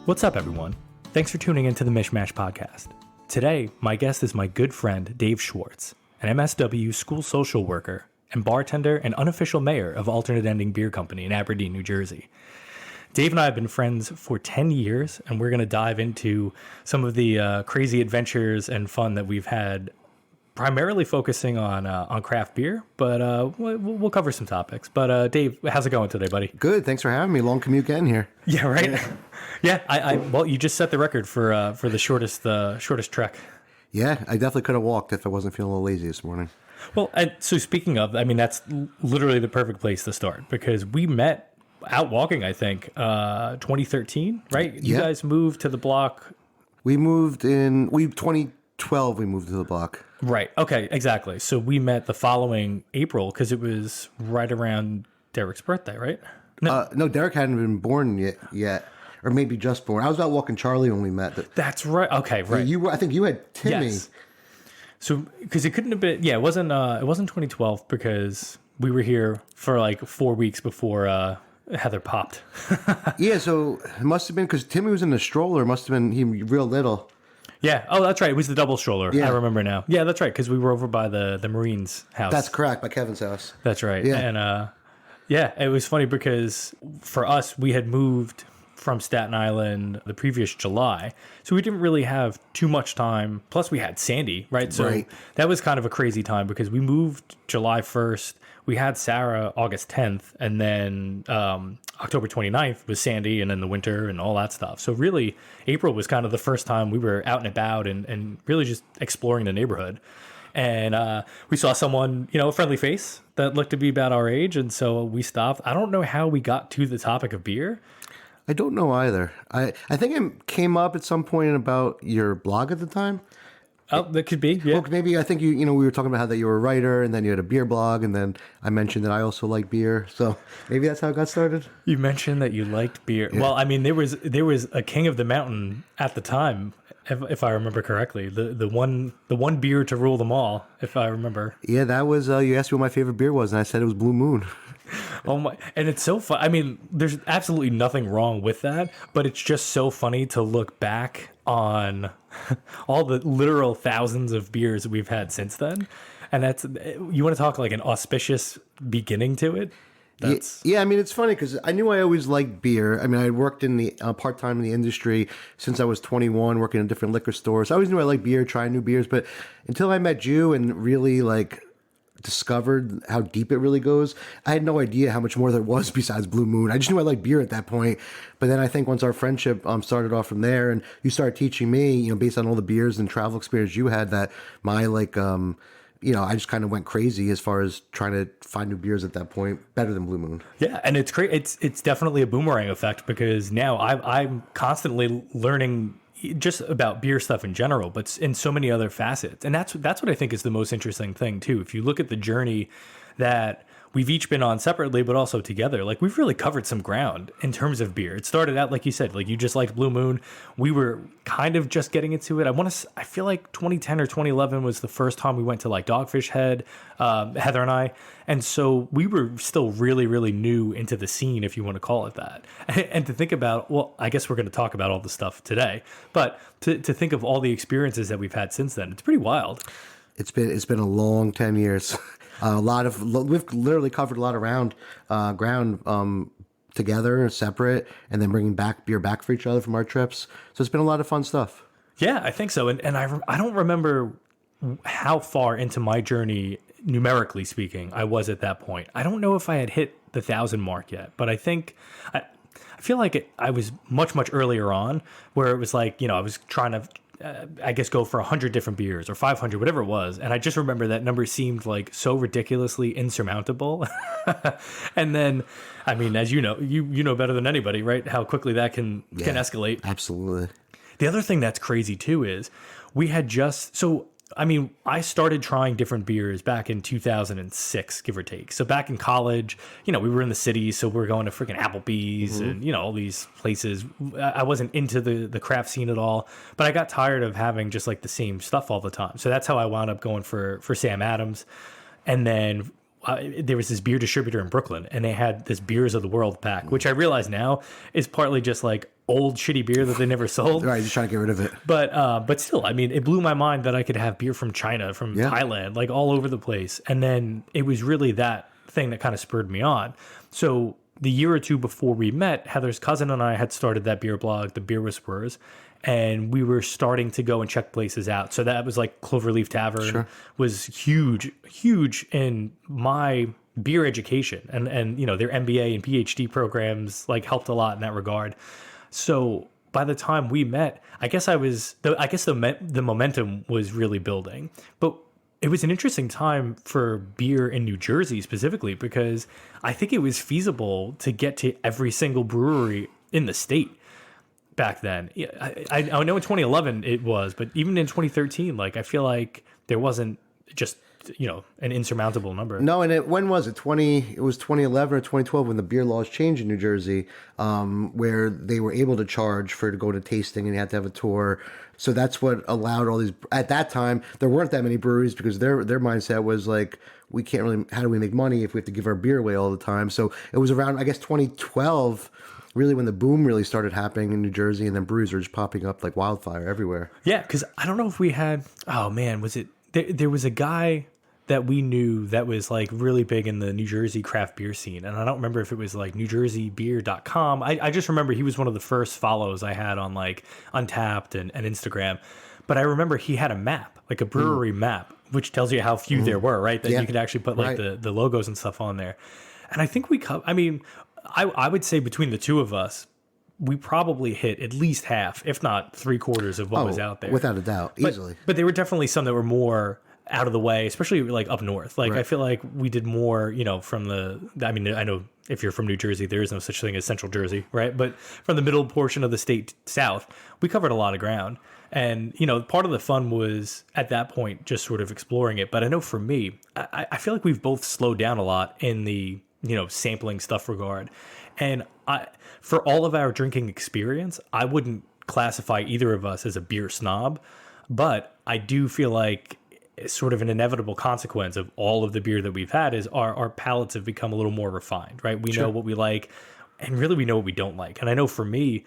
What's up, everyone? Thanks for tuning into the Mishmash Podcast. Today, my guest is my good friend, Dave Schwartz, an MSW school social worker and bartender and unofficial mayor of Alternate Ending Beer Company in Aberdeen, New Jersey. Dave and I have been friends for 10 years, and we're going to dive into some of the crazy adventures and fun that we've had, primarily focusing on craft beer, but we'll cover some topics. But Dave, how's it going today, buddy? Good. Thanks for having me. Long commute getting here. Yeah, right. Yeah, well, you just set the record for the shortest trek. Yeah, I definitely could have walked if I wasn't feeling a little lazy this morning. Well, and so speaking of, I mean, that's literally the perfect place to start because we met out walking, I think, 2013, right? You guys moved to the block. We moved in 2012. We moved to the block. Right. Okay. Exactly. So we met the following April because it was right around Derek's birthday, right? No, Derek hadn't been born yet, or maybe just born. I was out walking Charlie when we met. That's right. Okay. Right. I think you had Timmy. Yes. So because it couldn't have been. Yeah, it wasn't 2012 because we were here for like 4 weeks before Heather popped. Yeah. So it must have been because Timmy was in the stroller. It must have been he real little. Yeah. Oh, that's right. It was the double stroller. Yeah. I remember now. Yeah, that's right. Because we were over by the Marines' house. That's correct. By Kevin's house. That's right. Yeah. And yeah, it was funny because for us, we had moved from Staten Island the previous July. So we didn't really have too much time. Plus we had Sandy, right? So that was kind of a crazy time because we moved July 1st. We had Sarah August 10th. And then October 29th was Sandy and then the winter and all that stuff. So really April was kind of the first time we were out and about and really just exploring the neighborhood. And we saw someone, a friendly face that looked to be about our age. And so we stopped. I don't know how we got to the topic of beer. I don't know either. I think it came up at some point about your blog at the time. Oh, that could be. Yeah. Well, maybe I think we were talking about how that you were a writer, and then you had a beer blog, and then I mentioned that I also like beer. So maybe that's how it got started. You mentioned that you liked beer. Yeah. Well, I mean, there was a King of the Mountain at the time, if I remember correctly. The one beer to rule them all, if I remember. Yeah, that was. You asked me what my favorite beer was, and I said it was Blue Moon. Oh my! And it's so fun. I mean, there's absolutely nothing wrong with that, but it's just so funny to look back on all the literal thousands of beers that we've had since then. And that's, you want to talk like an auspicious beginning to it? Yeah, I mean, it's funny because I knew I always liked beer. I mean, I worked in the part-time in the industry since I was 21, working in different liquor stores. I always knew I liked beer, trying new beers, but until I met you and really discovered how deep it really goes, I had no idea how much more there was besides Blue Moon. I just knew I liked beer at that point. But then I think once our friendship started off from there, and you started teaching me, based on all the beers and travel experience you had, that my I just kind of went crazy as far as trying to find new beers at that point, better than Blue Moon. Yeah, and it's great. It's definitely a boomerang effect because now I'm constantly learning just about beer stuff in general, but in so many other facets. And that's what I think is the most interesting thing too. If you look at the journey that we've each been on separately, but also together, like we've really covered some ground in terms of beer. It started out, like you said, like you just liked Blue Moon. We were kind of just getting into it. I feel like 2010 or 2011 was the first time we went to like Dogfish Head, Heather and I. And so we were still really, really new into the scene, if you want to call it that. And to think about, well, I guess we're going to talk about all this stuff today, but to think of all the experiences that we've had since then, it's pretty wild. It's been a long 10 years. We've literally covered a lot of ground together, separate, and then bringing beer back for each other from our trips. So it's been a lot of fun stuff. Yeah, I think so. And I don't remember how far into my journey, numerically speaking, I was at that point. I don't know if I had hit the 1,000 mark yet, but I think I feel like I was much, much earlier on where it was like, I was trying to I guess go for 100 different beers or 500, whatever it was. And I just remember that number seemed like so ridiculously insurmountable. And then, I mean, as you know better than anybody, right? How quickly that can escalate. Absolutely. The other thing that's crazy too is we had I started trying different beers back in 2006, give or take. So back in college, we were in the city, so we were going to freaking Applebee's and, all these places. I wasn't into the craft scene at all, but I got tired of having just like the same stuff all the time. So that's how I wound up going for Sam Adams. And then there was this beer distributor in Brooklyn, and they had this Beers of the World pack, which I realize now is partly just like old shitty beer that they never sold. Right, just trying to get rid of it. But still, I mean, it blew my mind that I could have beer from China, from Thailand, like all over the place. And then it was really that thing that kind of spurred me on. So the year or two before we met, Heather's cousin and I had started that beer blog, The Beer Whisperers, and we were starting to go and check places out. So that was like Cloverleaf Tavern was huge in my beer education, and you know, their MBA and PhD programs like helped a lot in that regard. So by the time we met, I guess the momentum was really building. But it was an interesting time for beer in New Jersey specifically, because I think it was feasible to get to every single brewery in the state back then. I know in 2011 it was, but even in 2013, like I feel like there wasn't just, you know, an insurmountable number. No, and when was it? It was 2011 or 2012 when the beer laws changed in New Jersey, where they were able to charge to go to tasting and you had to have a tour. So that's what allowed all these. At that time, there weren't that many breweries because their mindset was like, we can't really. How do we make money if we have to give our beer away all the time? So it was around, I guess, 2012. Really, when the boom really started happening in New Jersey, and then breweries were just popping up like wildfire everywhere. Yeah, because I don't know if we had. Oh man, was it? There was a guy that we knew that was like really big in the New Jersey craft beer scene. And I don't remember if it was like newjerseybeer.com. I just remember he was one of the first follows I had on like Untapped and Instagram. But I remember he had a map, like a brewery map, which tells you how few there were, right? That you could actually put like the logos and stuff on there. And I think I would say between the two of us, we probably hit at least half, if not 3/4 of what was out there. Without a doubt, easily. But there were definitely some that were more out of the way, especially like up north. Like I feel like we did more, you know, from I know if you're from New Jersey, there is no such thing as Central Jersey, right? But from the middle portion of the state south, we covered a lot of ground. And, you know, part of the fun was at that point just sort of exploring it. But I know for me, I feel like we've both slowed down a lot in the, you know, sampling stuff regard. And for all of our drinking experience, I wouldn't classify either of us as a beer snob, but I do feel like it's sort of an inevitable consequence of all of the beer that we've had is our palates have become a little more refined, right? We know what we like, and really we know what we don't like. And I know for me,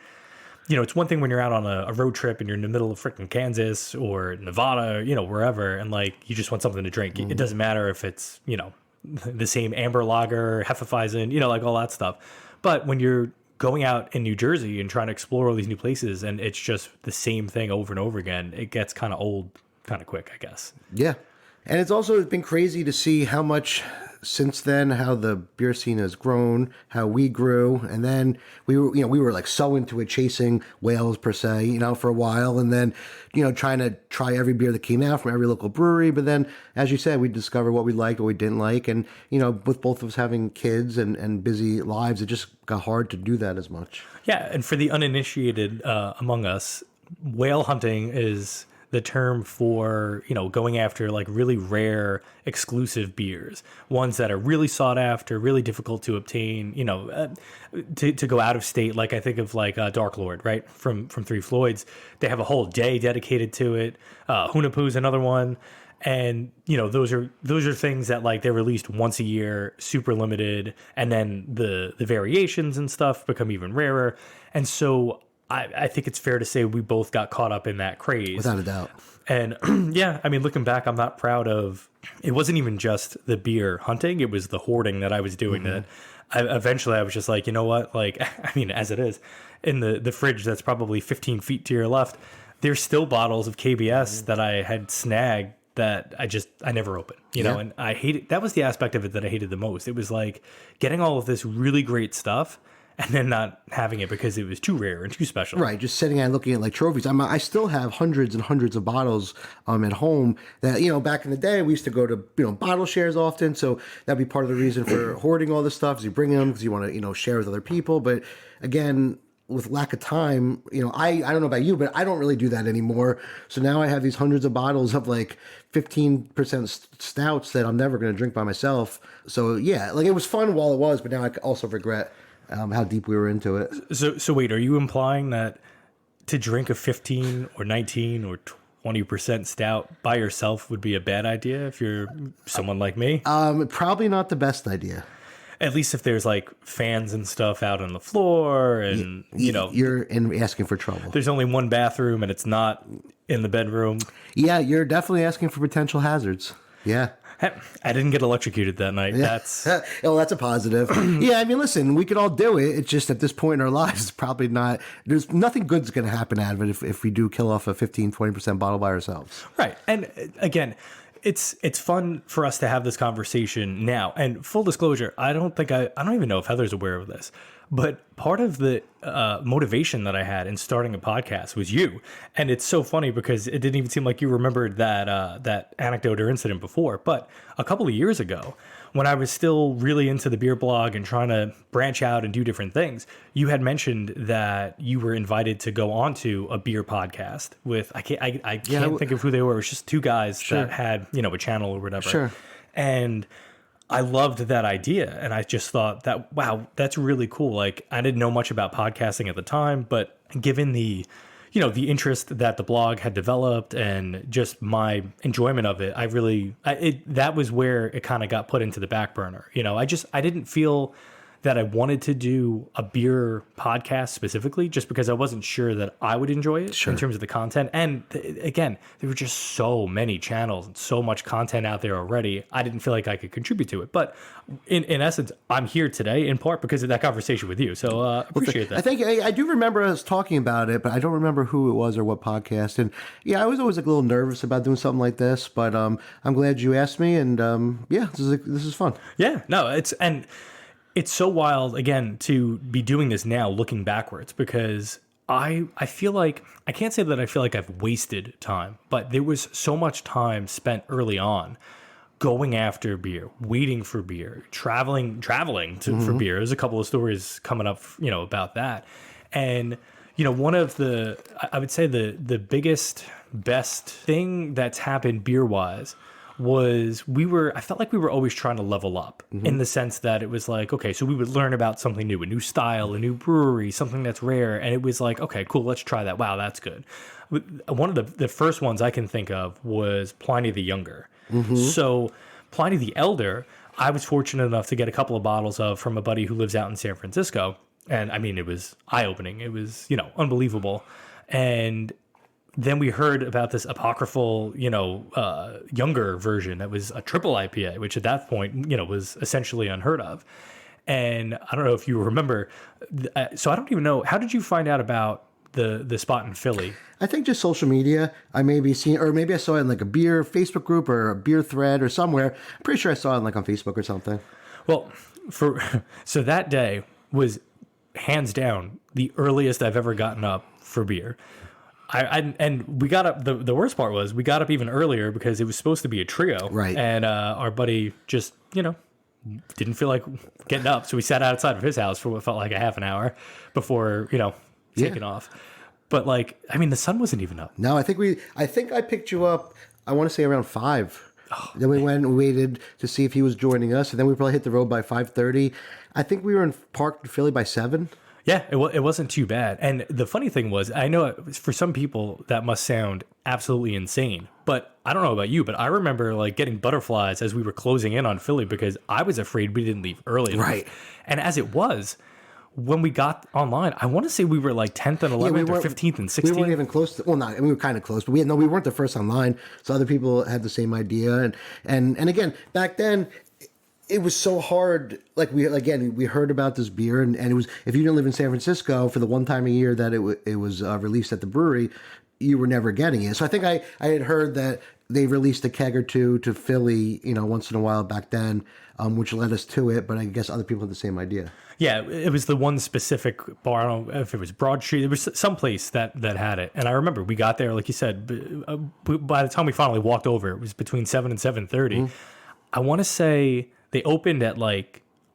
you know, it's one thing when you're out on a road trip and you're in the middle of freaking Kansas or Nevada, you know, wherever, and like you just want something to drink. It doesn't matter if it's, you know, the same amber lager, Hefeweizen, you know, like all that stuff. But when you're going out in New Jersey and trying to explore all these new places and it's just the same thing over and over again, it gets kind of old kind of quick, I guess. Yeah. And it's also been crazy to see how much since then, how the beer scene has grown, how we grew. And then we were like so into it, chasing whales per se, you know, for a while. And then, you know, trying to try every beer that came out from every local brewery. But then, as you said, we discovered what we liked, what we didn't like. And, you know, with both of us having kids and busy lives, it just got hard to do that as much. Yeah. And for the uninitiated among us, whale hunting is the term for, you know, going after like really rare exclusive beers, ones that are really sought after, really difficult to obtain, you know, to go out of state. Like I think of like Dark Lord, right? From Three Floyds. They have a whole day dedicated to it. Hunapoo's another one. And, you know, those are things that like they're released once a year, super limited. And then the variations and stuff become even rarer. And so I think it's fair to say we both got caught up in that craze. Without a doubt. And yeah, I mean, looking back, I'm not proud of, it wasn't even just the beer hunting. It was the hoarding that I was doing that eventually I was just like, you know what? Like, I mean, as it is in the fridge, that's probably 15 feet to your left. There's still bottles of KBS that I had snagged that I never opened, you know, and I hated, that was the aspect of it that I hated the most. It was like getting all of this really great stuff and then not having it because it was too rare and too special. Right, just sitting and looking at like trophies. I still have hundreds and hundreds of bottles at home that, you know, back in the day we used to go to, you know, bottle shares often. So that'd be part of the reason for hoarding all this stuff is you bring them because you want to, you know, share with other people. But again, with lack of time, you know, I don't know about you, but I don't really do that anymore. So now I have these hundreds of bottles of like 15% stouts that I'm never going to drink by myself. So yeah, like it was fun while it was, but now I also regret how deep we were into it. So wait, are you implying that to drink a 15 or 19 or 20% stout by yourself would be a bad idea if you're someone like me. Probably not the best idea. At least if there's like fans and stuff out on the floor and, You're asking for trouble. there's only one bathroom and it's not in the bedroom. Yeah, you're definitely asking for potential hazards. Yeah. I didn't get electrocuted that night. That's Well, that's a positive. Yeah, I mean, listen, we could all do it. It's just at this point in our lives, it's probably not, there's nothing good's going to happen out of it if we do kill off a 15-20% bottle by ourselves. right. And again, it's fun for us to have this conversation now. And full disclosure, I don't even know if Heather's aware of this, but part of the motivation that I had in starting a podcast was you. And it's so funny because it didn't even seem like you remembered that anecdote or incident before. But a couple of years ago, when I was still really into the beer blog and trying to branch out and do different things, you had mentioned that you were invited to go onto a beer podcast with, I can't think of who they were. It was just two guys that had, a channel or whatever. Sure. And I loved that idea. And I just thought that, wow, that's really cool. Like, I didn't know much about podcasting at the time, but given the interest that the blog had developed and just my enjoyment of it, that was where it kind of got put into the back burner. I didn't feel that I wanted to do a beer podcast specifically just because I wasn't sure that I would enjoy it in terms of the content. And again, there were just so many channels and so much content out there already. I didn't feel like I could contribute to it. But in essence, I'm here today in part because of that conversation with you. So appreciate that. I think I do remember us talking about it, but I don't remember who it was or what podcast. And yeah, I was always a little nervous about doing something like this, but I'm glad you asked me. And this is fun. Yeah, no, it's so wild, again, to be doing this now, looking backwards, because I feel like, I can't say that I feel like I've wasted time, but there was so much time spent early on going after beer, waiting for beer, traveling for beer. There's a couple of stories coming up, about that. And, one of I would say the biggest, best thing that's happened beer-wise was I felt like we were always trying to level up in the sense that it was like, okay, so we would learn about something new, a new style, a new brewery, something that's rare. And it was like, okay, cool, let's try that. Wow, that's good. One of the first ones I can think of was Pliny the Younger. So Pliny the Elder, I was fortunate enough to get a couple of bottles of from a buddy who lives out in San Francisco. And I mean, it was eye-opening. It was, unbelievable. And then we heard about this apocryphal, younger version that was a triple IPA, which at that point, was essentially unheard of. And I don't know if you remember. So I don't even know. How did you find out about the spot in Philly? I think just social media. I maybe seen, or maybe I saw it in like a beer Facebook group or a beer thread or somewhere. I'm pretty sure I saw it like on Facebook or something. Well, so that day was hands down the earliest I've ever gotten up for beer. And we got up, the worst part was we got up even earlier because it was supposed to be a trio. Right. And our buddy just, didn't feel like getting up. So we sat outside of his house for what felt like a half an hour before, taking off. But the sun wasn't even up. No, I think I picked you up, I want to say around 5. Then we went and waited to see if he was joining us. And then we probably hit the road by 5:30. I think we were parked in Philly by 7. Yeah, it wasn't too bad. And the funny thing was, I know for some people that must sound absolutely insane, but I don't know about you, but I remember getting butterflies as we were closing in on Philly because I was afraid we didn't leave early enough. Right. And as it was, when we got online, I want to say we were 10th and 11th or 15th and 16th. We weren't even close to, we were kind of close, but we weren't the first online. So other people had the same idea. And again, back then, it was so hard. We heard about this beer, and it was, if you didn't live in San Francisco for the one time a year that it was released at the brewery, you were never getting it. So I think I had heard that they released a keg or two to Philly, once in a while back then, which led us to it. But I guess other people had the same idea. Yeah, it was the one specific bar. I don't know if it was Broad Street. There was some place that had it. And I remember we got there, like you said, by the time we finally walked over, it was between 7 and 7:30. I want to say they opened at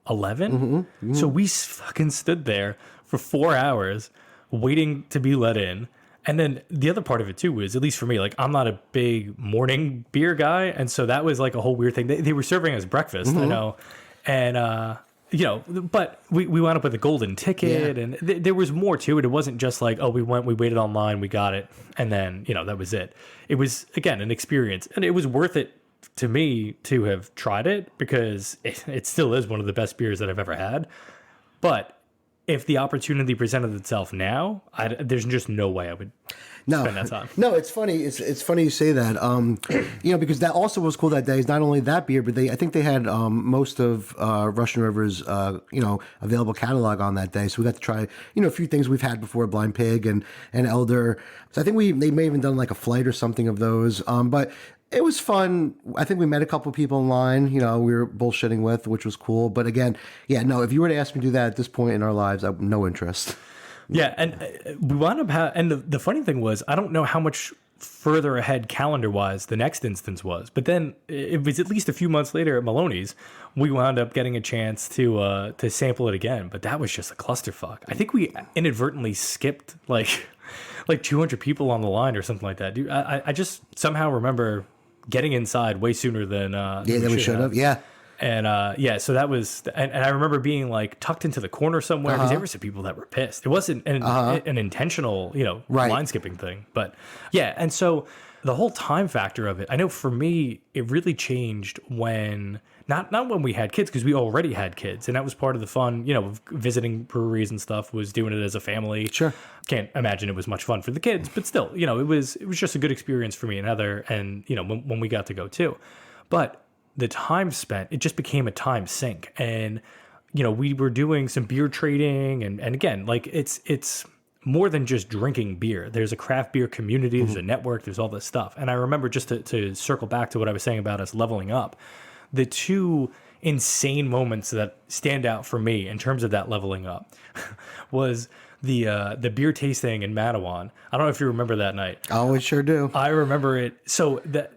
11. So we fucking stood there for 4 hours waiting to be let in. And then the other part of it too was, at least for me, I'm not a big morning beer guy. And so that was a whole weird thing. They were serving us breakfast, I know. And but we wound up with a golden ticket, and there was more to it. It wasn't just like, oh, we waited online, we got it, and then that was it. It was, again, an experience, and it was worth it to me to have tried it because it still is one of the best beers that I've ever had. But if the opportunity presented itself now, there's just no way I would spend that time. No, it's funny. It's funny you say that. Because that also was cool that day. Is not only that beer, but I think they had most of Russian River's available catalog on that day. So we got to try a few things we've had before, Blind Pig and Elder. So I think they may have even done like a flight or something of those. But it was fun. I think we met a couple of people in line, we were bullshitting with, which was cool. But again, if you were to ask me to do that at this point in our lives, I have no interest. Yeah, and we wound up and the funny thing was, I don't know how much further ahead calendar-wise the next instance was, but then it was at least a few months later at Maloney's, we wound up getting a chance to sample it again, but that was just a clusterfuck. I think we inadvertently skipped like 200 people on the line or something like that. Dude, I just somehow remember getting inside way sooner than we should have. Yeah. And so that was, and I remember being like tucked into the corner somewhere because there were some people that were pissed. It wasn't an intentional, line skipping thing, but yeah. And so the whole time factor of it, I know for me, it really changed when, not when we had kids, because we already had kids, and that was part of the fun, of visiting breweries and stuff, was doing it as a family. Sure. Can't imagine it was much fun for the kids, but still, it was just a good experience for me and Heather, and when we got to go too. But the time spent, it just became a time sink, and we were doing some beer trading, and again, like it's more than just drinking beer. There's a craft beer community, there's a network, there's all this stuff. And I remember, just to circle back to what I was saying about us leveling up, the two insane moments that stand out for me in terms of that leveling up was the beer tasting in Manawan. I don't know if you remember that night. Oh, I sure do. I remember it. So that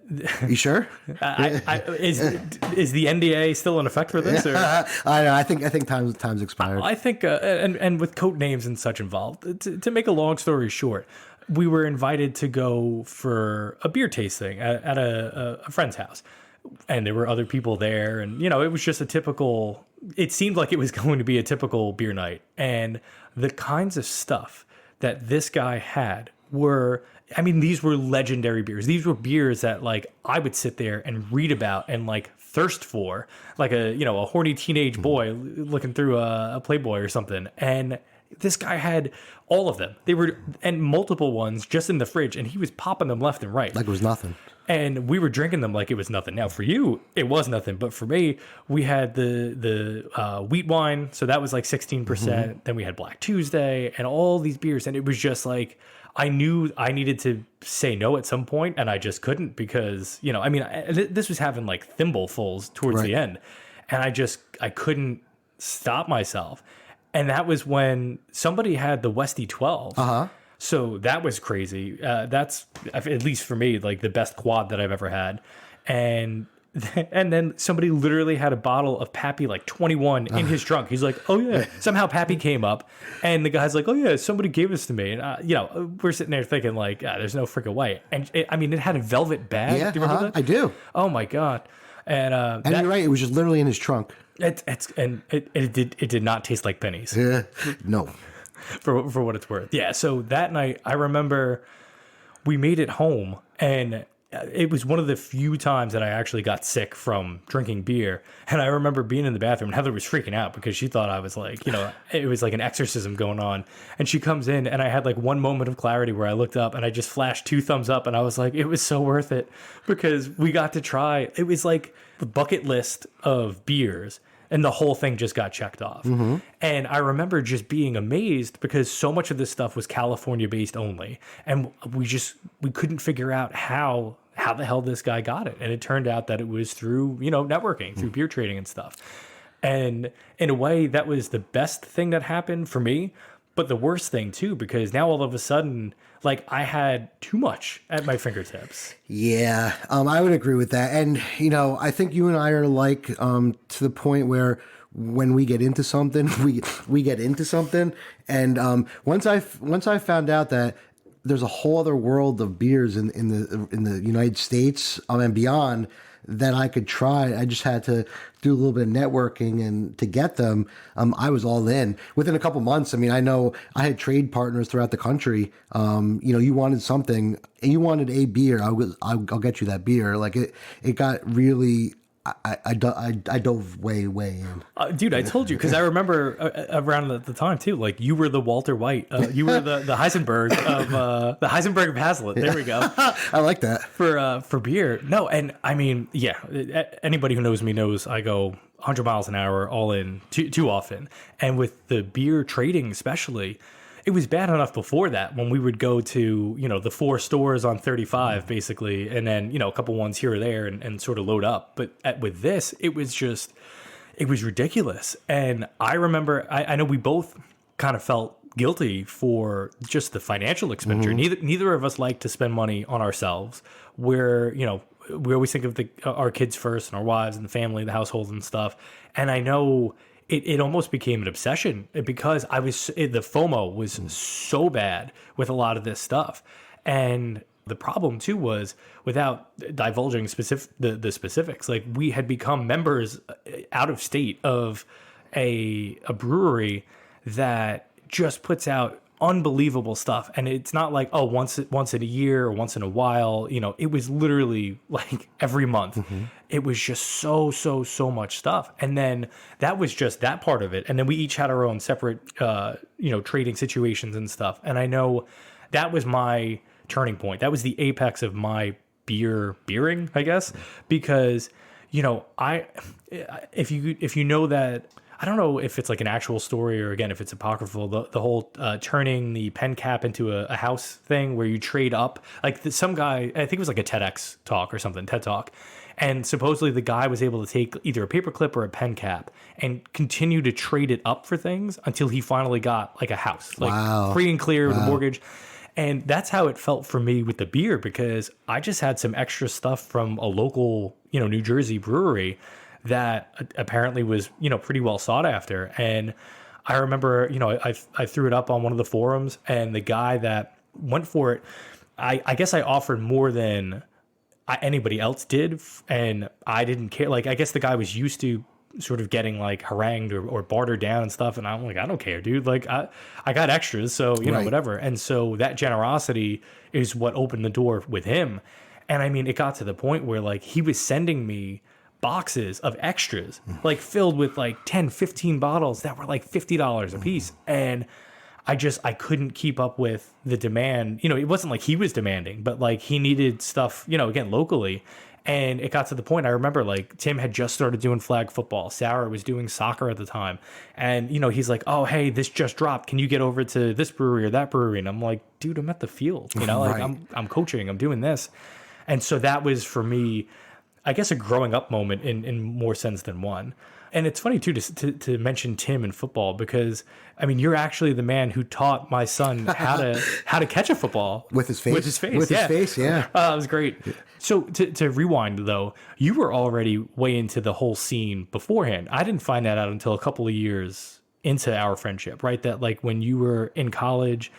you sure? Is the NDA still in effect for this? Or? I know. I think time's expired. I think and with code names and such involved. To make a long story short, we were invited to go for a beer tasting at a friend's house. And there were other people there, and it was just it seemed like it was going to be a typical beer night. And the kinds of stuff that this guy had these were legendary beers. These were beers that I would sit there and read about and thirst for, like a horny teenage boy looking through a Playboy or something. And this guy had all of them. They were, and multiple ones just in the fridge, and he was popping them left and right. Like it was nothing. And we were drinking them like it was nothing. Now, for you, it was nothing. But for me, we had the wheat wine. So that was 16%. Then we had Black Tuesday and all these beers. And it was just I knew I needed to say no at some point, and I just couldn't because, this was having thimblefuls towards the end. And I couldn't stop myself. And that was when somebody had the Westie 12. So that was crazy. That's, at least for me, the best quad that I've ever had. And then somebody literally had a bottle of Pappy 21 in his trunk. He's like, oh yeah. Somehow Pappy came up, and the guy's like, oh yeah, somebody gave this to me. And we're sitting there thinking there's no freaking way. And it had a velvet bag. Yeah, do you remember that? I do. Oh my God. And you're right. It was just literally in his trunk. It did not taste like pennies. Yeah. No. For what it's worth. Yeah, so that night, I remember we made it home, and it was one of the few times that I actually got sick from drinking beer. And I remember being in the bathroom, and Heather was freaking out because she thought I was it was like an exorcism going on. And she comes in, and I had one moment of clarity where I looked up, and I just flashed 2 thumbs up, and I was like, it was so worth it because we got to try. It was like the bucket list of beers. And the whole thing just got checked off. And I remember just being amazed because so much of this stuff was California based only. And we couldn't figure out how the hell this guy got it. And it turned out that it was through, networking, through beer trading and stuff. And in a way, that was the best thing that happened for me. But the worst thing too, because now all of a sudden, I had too much at my fingertips. Yeah, I would agree with that. And, I think you and I are to the point where when we get into something, we get into something. And once I found out that there's a whole other world of beers in the United States and beyond that I could try. I just had to do a little bit of networking, and to get them, I was all in within a couple months. I mean, I know I had trade partners throughout the country. You wanted something and you wanted a beer, I'll get you that beer. Like it got really. I dove way in. Dude, I told you, because I remember around the time too. Like, you were the Walter White. You were the Heisenberg of the Heisenberg of Hazlitt. There we go. I like that for beer. No, and I mean, yeah. Anybody who knows me knows I go 100 miles an hour all in too often. And with the beer trading, especially, it was bad enough before that when we would go to, the 4 stores on 35 basically, and then, a couple ones here or there and sort of load up. But with this, it was ridiculous. And I remember, I know we both kind of felt guilty for just the financial expenditure. Neither of us like to spend money on ourselves, where, we always think of our kids first and our wives and the family, the household and stuff. And I know it almost became an obsession because the FOMO was so bad with a lot of this stuff. And the problem too was, without divulging the specifics, like, we had become members out of state of a brewery that just puts out unbelievable stuff. And it's not like, once in a year or once in a while, it was literally like every month. It was just so much stuff. And then that was just that part of it. And then we each had our own separate, trading situations and stuff. And I know that was my turning point. That was the apex of my beering, I guess, because, if you know that, I don't know if it's like an actual story or, again, if it's apocryphal, the whole turning the pen cap into a house thing where you trade up. Like, some guy, I think it was like a TEDx talk or something, TED Talk. And supposedly the guy was able to take either a paperclip or a pen cap and continue to trade it up for things until he finally got like a house, like free and clear with a mortgage. And that's how it felt for me with the beer, because I just had some extra stuff from a local, New Jersey brewery that apparently was, pretty well sought after. And I remember, I threw it up on one of the forums, and the guy that went for it, I guess I offered more than anybody else did, and I didn't care. Like, I guess the guy was used to sort of getting like harangued or bartered down and stuff, and I'm like, I don't care, dude. Like, I got extras, so whatever. And so that generosity is what opened the door with him. And I mean, it got to the point where, like, he was sending me boxes of extras, like filled with like 10, 15 bottles that were like $50 a piece. And I couldn't keep up with the demand. It wasn't like he was demanding, but like he needed stuff, again, locally. And it got to the point, I remember, like, Tim had just started doing flag football. Sarah was doing soccer at the time. And, he's like, oh, hey, this just dropped. Can you get over to this brewery or that brewery? And I'm like, dude, I'm at the field, like I'm coaching, I'm doing this. And so that was, for me, I guess, a growing up moment in more sense than one. And it's funny too to mention Tim in football, because I mean, you're actually the man who taught my son how to catch a football with his face. His face, yeah. It was great. So to rewind though, you were already way into the whole scene beforehand. I didn't find that out until a couple of years into our friendship, right? That, like, when you were in college,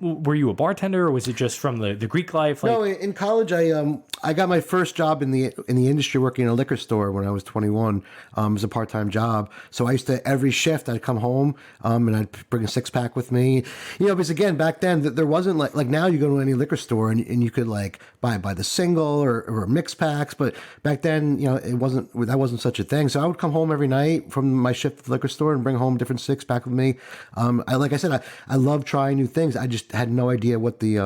were you a bartender, or was it just from the Greek life? Like, no, in college, I got my first job in the industry working in a liquor store when I was 21. It was a part-time job. So I used to, every shift, I'd come home and I'd bring a 6-pack with me. Because again, back then, there wasn't like now you go to any liquor store and you could like buy the single or mixed packs. But back then, that wasn't such a thing. So I would come home every night from my shift at the liquor store and bring home a different 6-pack with me. Like I said, I love trying new things. I just had no idea what it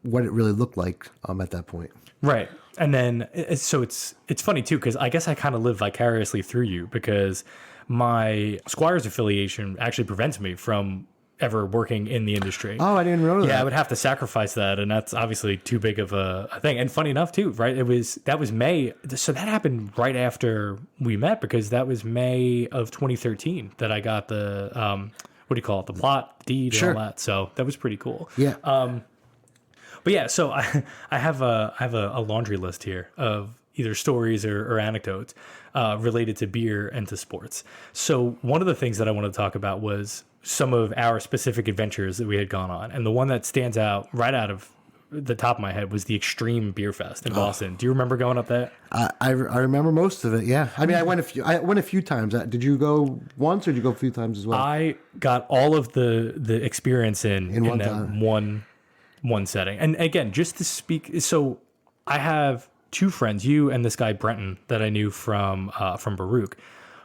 really looked like at that point. Right. And then, so it's funny too, because I guess I kind of live vicariously through you, because my Squires affiliation actually prevents me from ever working in the industry. Oh, I didn't know that. Yeah, I would have to sacrifice that, and that's obviously too big of a thing. And funny enough too, right? That was May. So that happened right after we met, because that was May of 2013 that I got the what do you call it? The plot, deed, and all that. So that was pretty cool. Yeah. But yeah, so I have a laundry list here of either stories or anecdotes related to beer and to sports. So one of the things that I wanted to talk about was some of our specific adventures that we had gone on. And the one that stands out right out of the top of my head was the Extreme Beer Fest in Boston. Do you remember going up there? I remember most of it. Yeah, I mean, I went a few times. Did you go once, or did you go a few times as well? I got all of the experience in one that time. one setting. And again, just to speak, so I have two friends, you and this guy Brenton, that I knew from Baruch,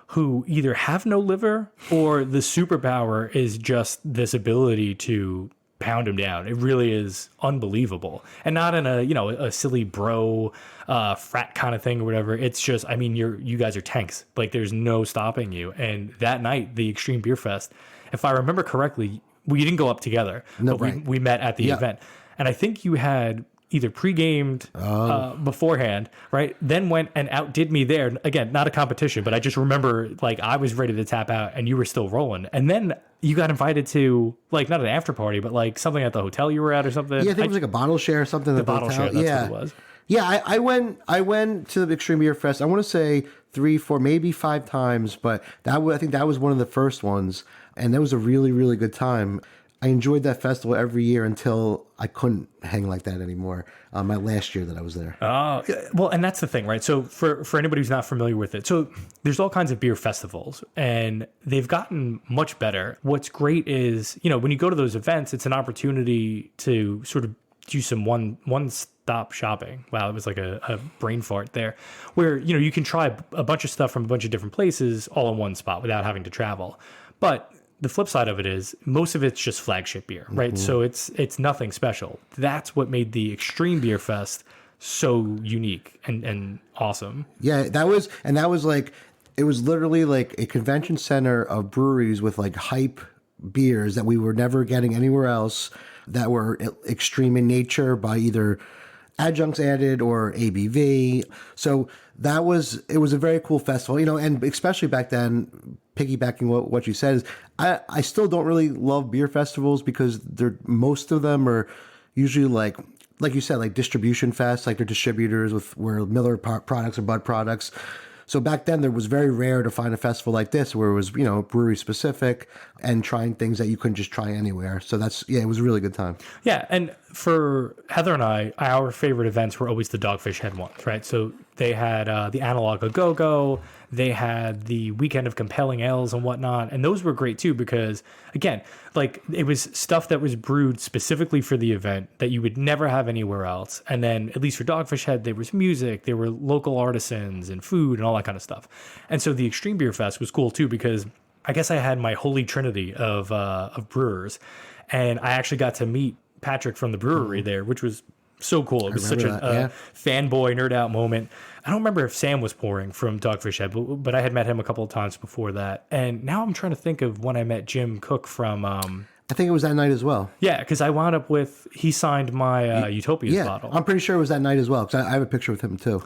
who either have no liver or the superpower is just this ability to pound him down. It really is unbelievable, and not in a silly bro frat kind of thing or whatever. It's just, I mean, you guys are tanks. Like, there's no stopping you. And that night, the Extreme Beer Fest, if I remember correctly, we didn't go up together, No, but right. we met at the event, and I think you had either pre-gamed beforehand, right? Then went and outdid me there. Again, not a competition, but I just remember, like, I was ready to tap out and you were still rolling. And then you got invited to, like, not an after party, but like something at the hotel you were at or something. Yeah, I think it was like a bottle share or something. The bottle share, that's what it was. Yeah, I went to the Extreme Beer Fest. I want to say 3, 4, maybe 5 times, but I think that was one of the first ones, and that was a really, really good time. I enjoyed that festival every year until I couldn't hang like that anymore. My last year that I was there. Oh, well, and that's the thing, right? So for anybody who's not familiar with it, so there's all kinds of beer festivals, and they've gotten much better. What's great is, when you go to those events, it's an opportunity to sort of do some one-stop shopping. Wow, it was like a brain fart there, where, you can try a bunch of stuff from a bunch of different places all in one spot without having to travel. But the flip side of it is most of it's just flagship beer, right? Mm-hmm. So it's nothing special. That's what made the Extreme Beer Fest so unique and awesome. Yeah, that was like, it was literally like a convention center of breweries with like hype beers that we were never getting anywhere else, that were extreme in nature by either adjuncts added or ABV. So it was a very cool festival, and especially back then, piggybacking what you said, is I still don't really love beer festivals because most of them are usually like you said, like distribution fests, like they're distributors where Miller products or Bud products. So back then, it was very rare to find a festival like this where it was, brewery specific and trying things that you couldn't just try anywhere. So it was a really good time. Yeah, and for Heather and I, our favorite events were always the Dogfish Head ones, right? So they had the Analog A Go-Go, they had the Weekend of Compelling Ales and whatnot, and those were great too because, again, like, it was stuff that was brewed specifically for the event that you would never have anywhere else. And then, at least for Dogfish Head, there was music, there were local artisans and food and all that kind of stuff. And so the Extreme Beer Fest was cool too because I guess I had my holy trinity of brewers, and I actually got to meet Patrick from the brewery there, which was so cool. It was such a fanboy nerd out moment. I don't remember if Sam was pouring from Dogfish Head, but I had met him a couple of times before that. And now I'm trying to think of when I met Jim Cook from... I think it was that night as well. Yeah, because I wound up he signed my Utopia's bottle. I'm pretty sure it was that night as well because I have a picture with him too.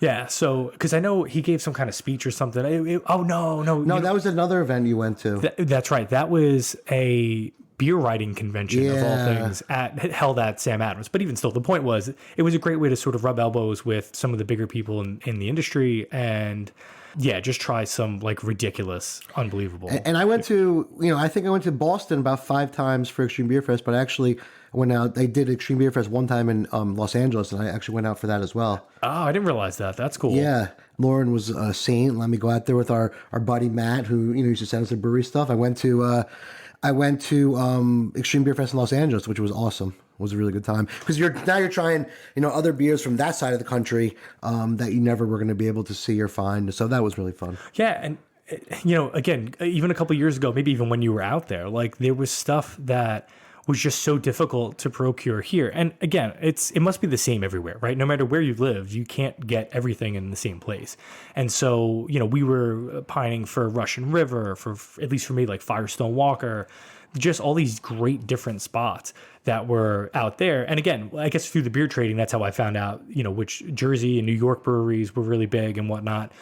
Yeah, so because I know he gave some kind of speech or something. No, that was another event you went to. That's right. That was a beer writing convention of all things held at Sam Adams. But even still, the point was it was a great way to sort of rub elbows with some of the bigger people in the industry and just try some like ridiculous, unbelievable. And I went to, I think I went to Boston about 5 times for Extreme Beer Fest, but actually went out. They did Extreme Beer Fest one time in Los Angeles, and I actually went out for that as well. Oh, I didn't realize that. That's cool. Yeah. Lauren was a saint. Let me go out there with our buddy Matt, who used to send us the brewery stuff. I went to Extreme Beer Fest in Los Angeles, which was awesome. It was a really good time because you're trying other beers from that side of the country that you never were going to be able to see or find. So that was really fun. Yeah, and again, even a couple of years ago, maybe even when you were out there, like there was stuff that was just so difficult to procure here. And again, it must be the same everywhere, right? No matter where you live, you can't get everything in the same place. And so, we were pining for Russian River, for at least for me, like Firestone Walker, just all these great different spots that were out there. And again, I guess through the beer trading, that's how I found out, which Jersey and New York breweries were really big and whatnot.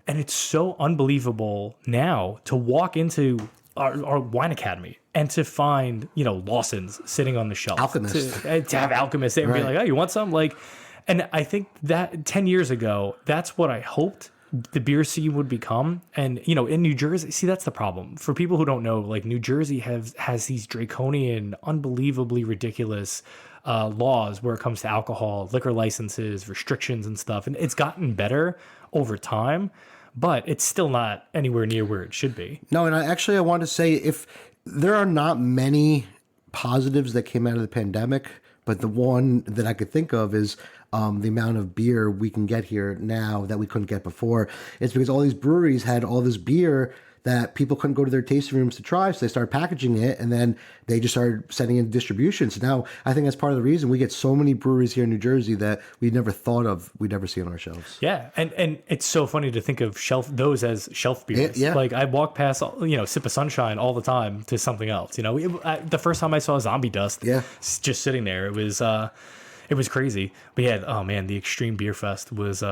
And it's so unbelievable now to walk into our wine academy and to find, Lawson's sitting on the shelf. Alchemist. To have Alchemist there and be like, oh, you want some? Like, and I think that 10 years ago, that's what I hoped the beer scene would become. And, you know, in New Jersey, see, that's the problem. For people who don't know, like, New Jersey has these draconian, unbelievably ridiculous laws where it comes to alcohol, liquor licenses, restrictions and stuff. And it's gotten better over time, but it's still not anywhere near where it should be. No, and I want to say, if there are not many positives that came out of the pandemic, but the one that I could think of is the amount of beer we can get here now that we couldn't get before. It's because all these breweries had all this beer that people couldn't go to their tasting rooms to try, so they started packaging it, and then they just started sending in distribution. So now I think that's part of the reason we get so many breweries here in New Jersey that we never thought of we'd never see on our shelves. Yeah, and it's so funny to think of those as shelf beers. Yeah. Like, I walk past, you know, Sip of Sunshine all the time to something else. You know, the first time I saw Zombie Dust, just sitting there, it was crazy. But yeah, oh man, the Extreme Beer Fest was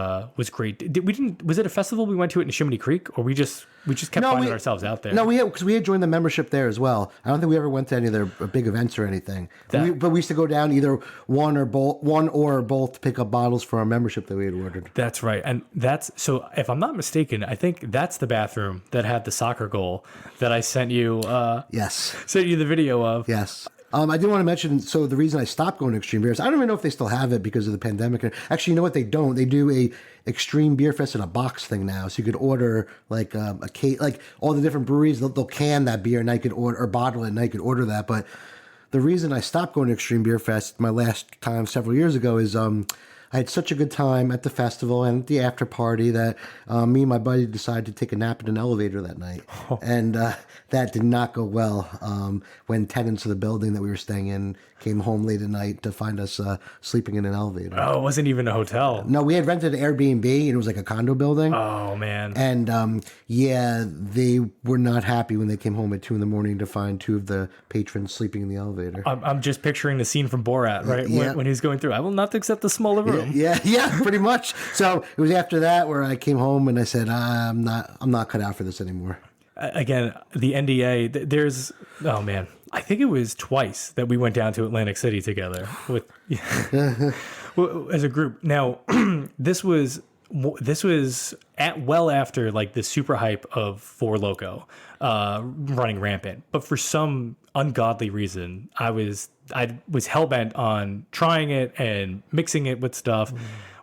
great. Was it a festival we went to it in Chimney Creek, or we just kept finding ourselves out there? No, because we had joined the membership there as well. I don't think we ever went to any of their big events or anything. But we used to go down either one or both to pick up bottles for our membership that we had ordered. That's right. And so if I'm not mistaken, I think that's the bathroom that had the soccer goal that I sent you. Yes. Sent you the video of. Yes. I did want to mention, so the reason I stopped going to Extreme Beers, I don't even know if they still have it because of the pandemic. Actually, you know what? They don't. They do a Extreme Beer Fest in a box thing now. So you could order like a case, like all the different breweries, they'll can that beer and I could order, or bottle it and I could order that. But the reason I stopped going to Extreme Beer Fest my last time several years ago is I had such a good time at the festival and at the after party that me and my buddy decided to take a nap in an elevator that night. Oh. And that did not go well when tenants of the building that we were staying in came home late at night to find us sleeping in an elevator. Oh, it wasn't even a hotel. No, we had rented an Airbnb, and it was like a condo building. Oh, man. And yeah, they were not happy when they came home at 2 a.m. to find two of the patrons sleeping in the elevator. I'm just picturing the scene from Borat, right? Yeah. When he's going through, I will not accept the smaller room. Yeah, pretty much. So it was after that where I came home and I said, I'm not cut out for this anymore. Again, the NDA, there's, oh man, I think it was twice that we went down to Atlantic City together with as a group. Now, this was well after like the super hype of Four Loko running rampant. But for some ungodly reason, I was hell bent on trying it and mixing it with stuff.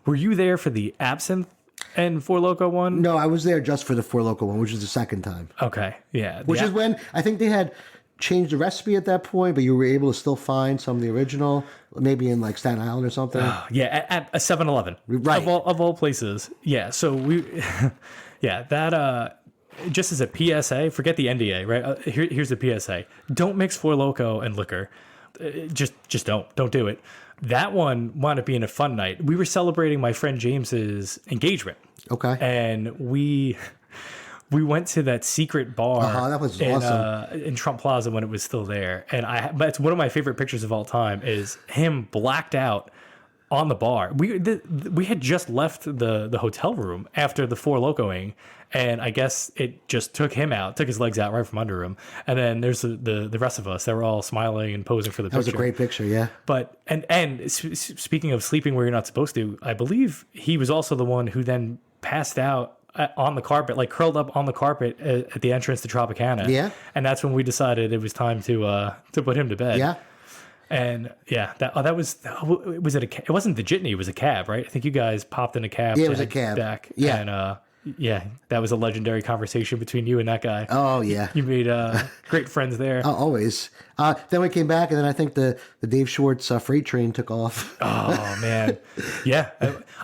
Were you there for the absinthe and Four Loko one? No, I was there just for the Four Loko one, which was the second time. Okay, yeah. Which is when I think they had changed the recipe at that point, but you were able to still find some of the original, maybe in like Staten Island or something. Yeah, at a 7-Eleven. Right. Of all places. Yeah, so that just as a PSA, forget the NDA, right? Here's the PSA. Don't mix Four Loko and liquor. Just don't do it. That one wound up being a fun night. We were celebrating my friend James's engagement. Okay. And we went to that secret bar. That was awesome. In Trump Plaza when it was still there. And it's one of my favorite pictures of all time is him blacked out on the bar. We had just left the hotel room after the Four Locoing, and I guess it just took his legs out right from under him. And then there's the rest of us that were all smiling and posing for the picture. That was a great picture, yeah. But and speaking of sleeping where you're not supposed to, I believe he was also the one who then passed out on the carpet, like curled up on the carpet at the entrance to Tropicana. Yeah. And that's when we decided it was time to put him to bed. Yeah. And yeah, it wasn't the jitney, it was a cab, right? I think you guys popped in a cab. Yeah, it was a cab. Back. Yeah. And yeah, that was a legendary conversation between you and that guy. Oh yeah. You made great friends there. Always. Then we came back, and then I think the Dave Schwartz freight train took off. Oh man, yeah.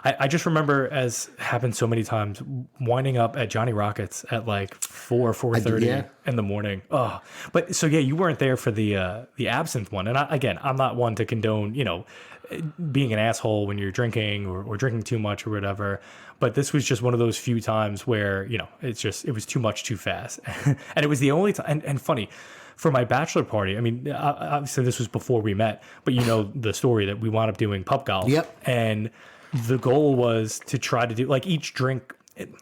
I just remember, as happened so many times, winding up at Johnny Rockets at like 4:30 in the morning. Oh, but so yeah, you weren't there for the absinthe one, and I'm not one to condone being an asshole when you're drinking or drinking too much or whatever. But this was just one of those few times where it was too much too fast, and it was the only time. And funny. For my bachelor party, I mean, obviously this was before we met, but you know the story that we wound up doing pub golf. Yep. And the goal was to try to do like each drink.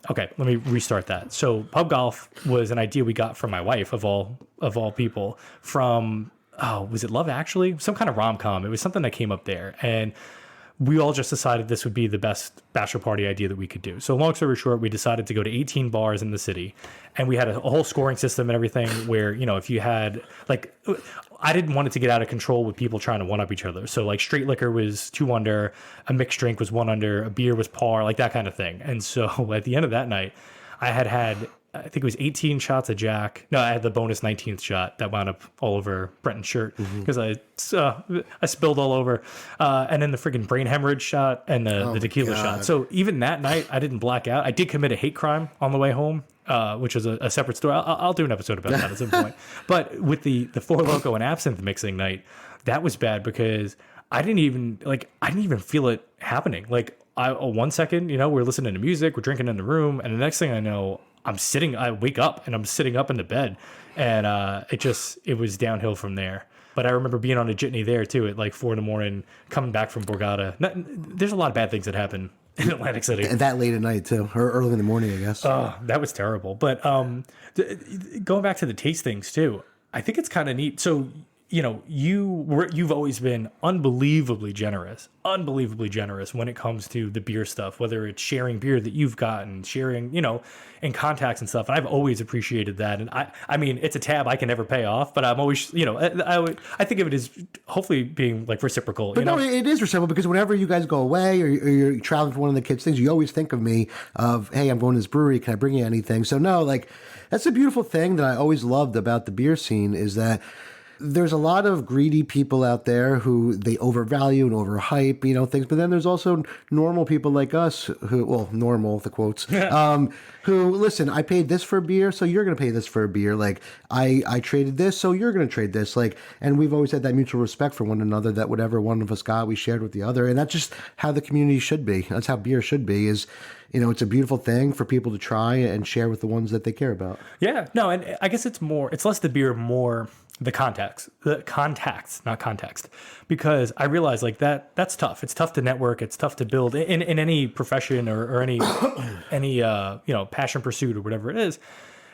Okay, let me restart that. So pub golf was an idea we got from my wife of all people from, was it Love Actually? Some kind of rom-com. It was something that came up there. And we all just decided this would be the best bachelor party idea that we could do. So long story short, we decided to go to 18 bars in the city, and we had a whole scoring system and everything where, if you had like, I didn't want it to get out of control with people trying to one up each other. So like straight liquor was 2 under, a mixed drink was 1 under, a beer was par, like that kind of thing. And so at the end of that night, I had I think it was 18 shots of Jack. No, I had the bonus 19th shot that wound up all over Brenton's shirt because I spilled all over. And then the freaking brain hemorrhage shot and the tequila shot. So even that night, I didn't black out. I did commit a hate crime on the way home, which is a separate story. I'll do an episode about that at some point. But with the Four Loko and absinthe mixing night, that was bad because I didn't even feel it happening. Like, 1 second, we're listening to music, we're drinking in the room, and the next thing I know, I wake up and I'm sitting up in the bed, and it was downhill from there. But I remember being on a jitney there too at like 4 a.m, coming back from Borgata. There's a lot of bad things that happen in Atlantic City. And that late at night too, or early in the morning, I guess. Oh, that was terrible. But going back to the tastings too, I think it's kind of neat. So, you've always been unbelievably generous when it comes to the beer stuff, whether it's sharing beer that you've gotten, sharing, in contacts and stuff. And I've always appreciated that. And I mean, it's a tab I can never pay off, but I'm always, I think of it as hopefully being like reciprocal. But no, it is reciprocal because whenever you guys go away or you're traveling for one of the kids' things, you always think of me of, hey, I'm going to this brewery. Can I bring you anything? So no, like that's a beautiful thing that I always loved about the beer scene is that there's a lot of greedy people out there who they overvalue and overhype, things. But then there's also normal people like us who, well, normal, the quotes, who listen, I paid this for a beer, so you're going to pay this for a beer. Like I traded this, so you're going to trade this. Like, and we've always had that mutual respect for one another that whatever one of us got, we shared with the other. And that's just how the community should be. That's how beer should be is, it's a beautiful thing for people to try and share with the ones that they care about. Yeah, no. And I guess it's less the beer, more the contacts, not context, because I realize like that's tough. It's tough to network. It's tough to build in any profession or any passion pursuit or whatever it is.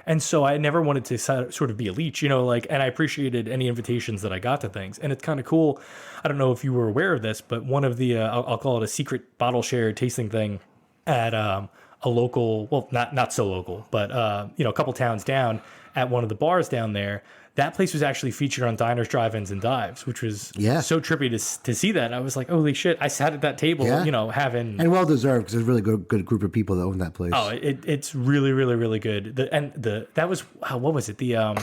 And so I never wanted to sort of be a leech, and I appreciated any invitations that I got to things. And it's kind of cool. I don't know if you were aware of this, but one of the, I'll call it a secret bottle share tasting thing at a local, well, not so local, but, a couple towns down at one of the bars down there. That place was actually featured on Diners, Drive-Ins, and Dives, which was so trippy to see that. I was like, holy shit. I sat at that table, having... And well-deserved, because there's a really good group of people that own that place. Oh, it's really, really, really good. That was, what was it? The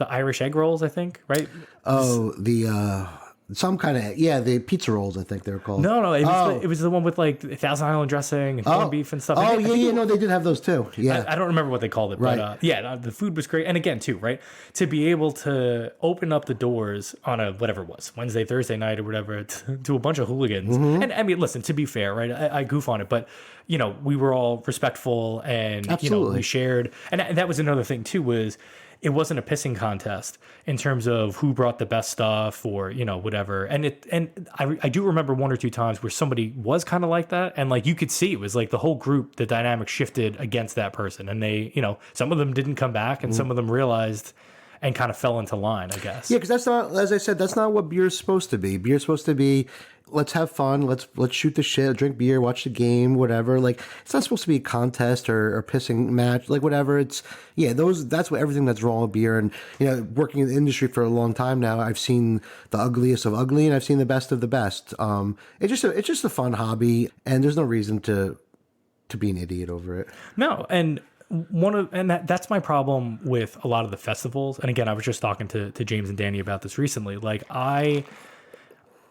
Irish egg rolls, I think, right? Oh, the pizza rolls, I think they were called. No, it was the one with like Thousand Island dressing and corned beef and stuff. No, they did have those too. Yeah, I don't remember what they called it, but the food was great. And again, too, right, to be able to open up the doors on a whatever it was Wednesday, Thursday night or whatever to a bunch of hooligans. Mm-hmm. And I mean, listen, to be fair, right, I goof on it, but we were all respectful and Absolutely. We shared, and that was another thing too was. It wasn't a pissing contest in terms of who brought the best stuff or, whatever. And I do remember 1 or 2 times where somebody was kind of like that. And like, you could see it was like the whole group, the dynamic shifted against that person. And they, some of them didn't come back and some of them realized and kind of fell into line, I guess. Yeah, because that's not, as I said, that's not what beer's supposed to be. Beer's supposed to be, let's have fun, let's shoot the shit, drink beer, watch the game, whatever. Like, it's not supposed to be a contest or pissing match, like whatever. It's that's what everything that's wrong with beer. And working in the industry for a long time now, I've seen the ugliest of ugly, and I've seen the best of the best. It's just a fun hobby, and there's no reason to be an idiot over it. No, and. That's my problem with a lot of the festivals. And again, I was just talking to James and Danny about this recently. Like I've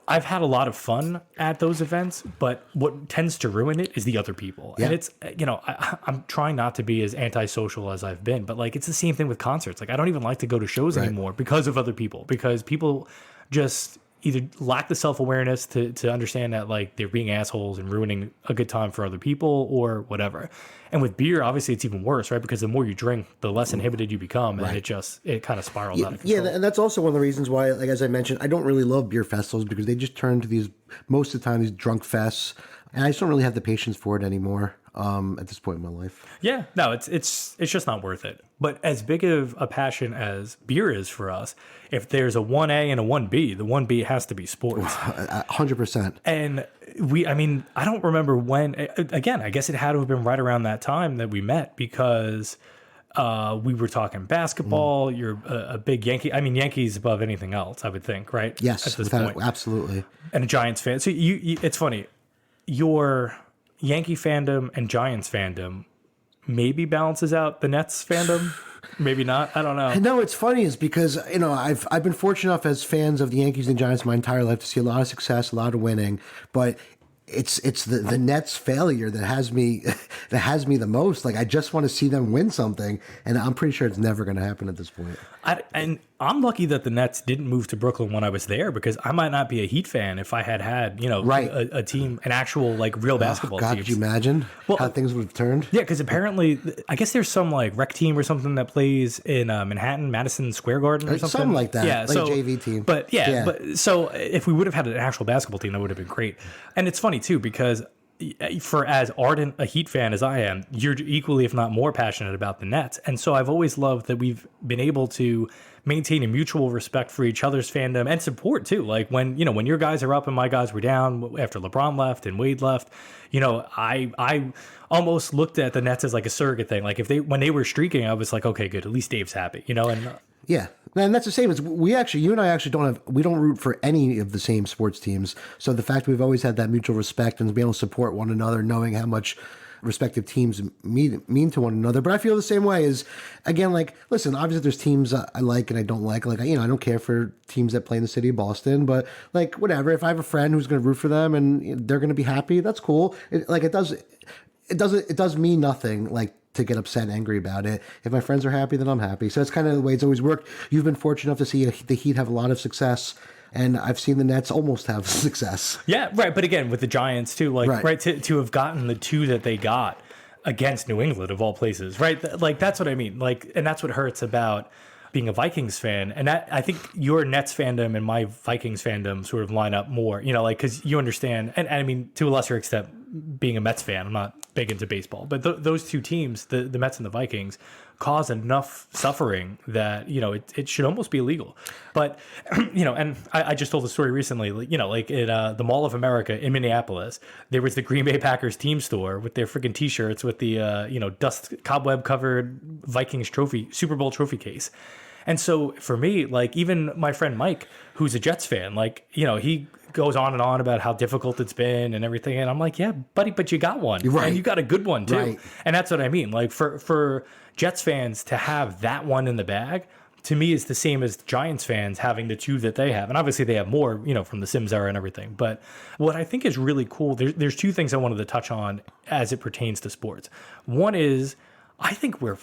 had a lot of fun at those events, but what tends to ruin it is the other people. Yeah. And it's, I'm trying not to be as antisocial as I've been, but like, it's the same thing with concerts. Like I don't even like to go to shows anymore because of other people, because people just either lack the self-awareness to understand that like they're being assholes and ruining a good time for other people or whatever. And with beer, obviously it's even worse, right? Because the more you drink, the less inhibited you become, and it kind of spirals out of control. Yeah, and that's also one of the reasons why, like as I mentioned, I don't really love beer festivals because they just turn to these, most of the time, these drunk fests. And I just don't really have the patience for it anymore. at this point in my life. Yeah, no, it's just not worth it. But as big of a passion as beer is for us, if there's a 1A and a 1B, the 1B has to be sports. 100%. And I don't remember when, again, I guess it had to have been right around that time that we met because we were talking basketball. You're a big Yankee. I mean, Yankees above anything else, I would think, right? Yes, at this point. absolutely. And a Giants fan. So it's funny. Your Yankee fandom and Giants fandom maybe balances out the Nets fandom. Maybe not. I don't know. No, it's funny is because, I've been fortunate enough as fans of the Yankees and Giants my entire life to see a lot of success, a lot of winning, but it's the Nets failure that has me the most. Like, I just want to see them win something, and I'm pretty sure it's never going to happen at this point. And I'm lucky that the Nets didn't move to Brooklyn when I was there, because I might not be a Heat fan if I had Right. a team, an actual real basketball God, team. could you imagine how things would have turned? Yeah, because apparently, I guess there's some rec team or something that plays in Manhattan, Madison Square Garden or something. Something like that, yeah, like a JV team. But so if we would have had an actual basketball team, that would have been great. And it's funny too, because for as ardent a Heat fan as I am, you're equally, if not more, passionate about the Nets. And so I've always loved that we've been able to maintain a mutual respect for each other's fandom and support too. Like when your guys are up and my guys were down after LeBron left and Wade left, I almost looked at the Nets as like a surrogate thing. Like when they were streaking, I was like, okay, good. At least Dave's happy, and Yeah, and that's the same as you and I actually don't root for any of the same sports teams. So the fact we've always had that mutual respect and be able to support one another, knowing how much respective teams mean to one another. But I feel the same way as, again, listen, obviously there's teams I like and I don't like. I don't care for teams that play in the city of Boston, but whatever. If I have a friend who's going to root for them and they're going to be happy, that's cool. It does mean nothing to get upset and angry about it. If my friends are happy, then I'm happy. So that's kind of the way it's always worked. You've been fortunate enough to see the Heat have a lot of success, and I've seen the Nets almost have success. Yeah, right. But again, with the Giants too, to have gotten the two that they got against New England of all places, right? That's what I mean. And that's what hurts about being a Vikings fan. And that, I think your Nets fandom and my Vikings fandom sort of line up more, because you understand, and I mean, to a lesser extent, being a Mets fan, I'm not big into baseball, but those two teams, the Mets and the Vikings, cause enough suffering that, it should almost be illegal. But, and I just told the story recently, at the Mall of America in Minneapolis, there was the Green Bay Packers team store with their freaking t-shirts with the, dust cobweb covered Vikings trophy, Super Bowl trophy case. And so for me, even my friend Mike, who's a Jets fan, he goes on and on about how difficult it's been and everything. And I'm like, yeah, buddy, but you got one. Right. And you got a good one too. Right. And that's what I mean. For Jets fans to have that one in the bag, to me is the same as Giants fans having the two that they have. And obviously they have more, from the Sims era and everything. But what I think is really cool, there's two things I wanted to touch on as it pertains to sports. One is, I think we're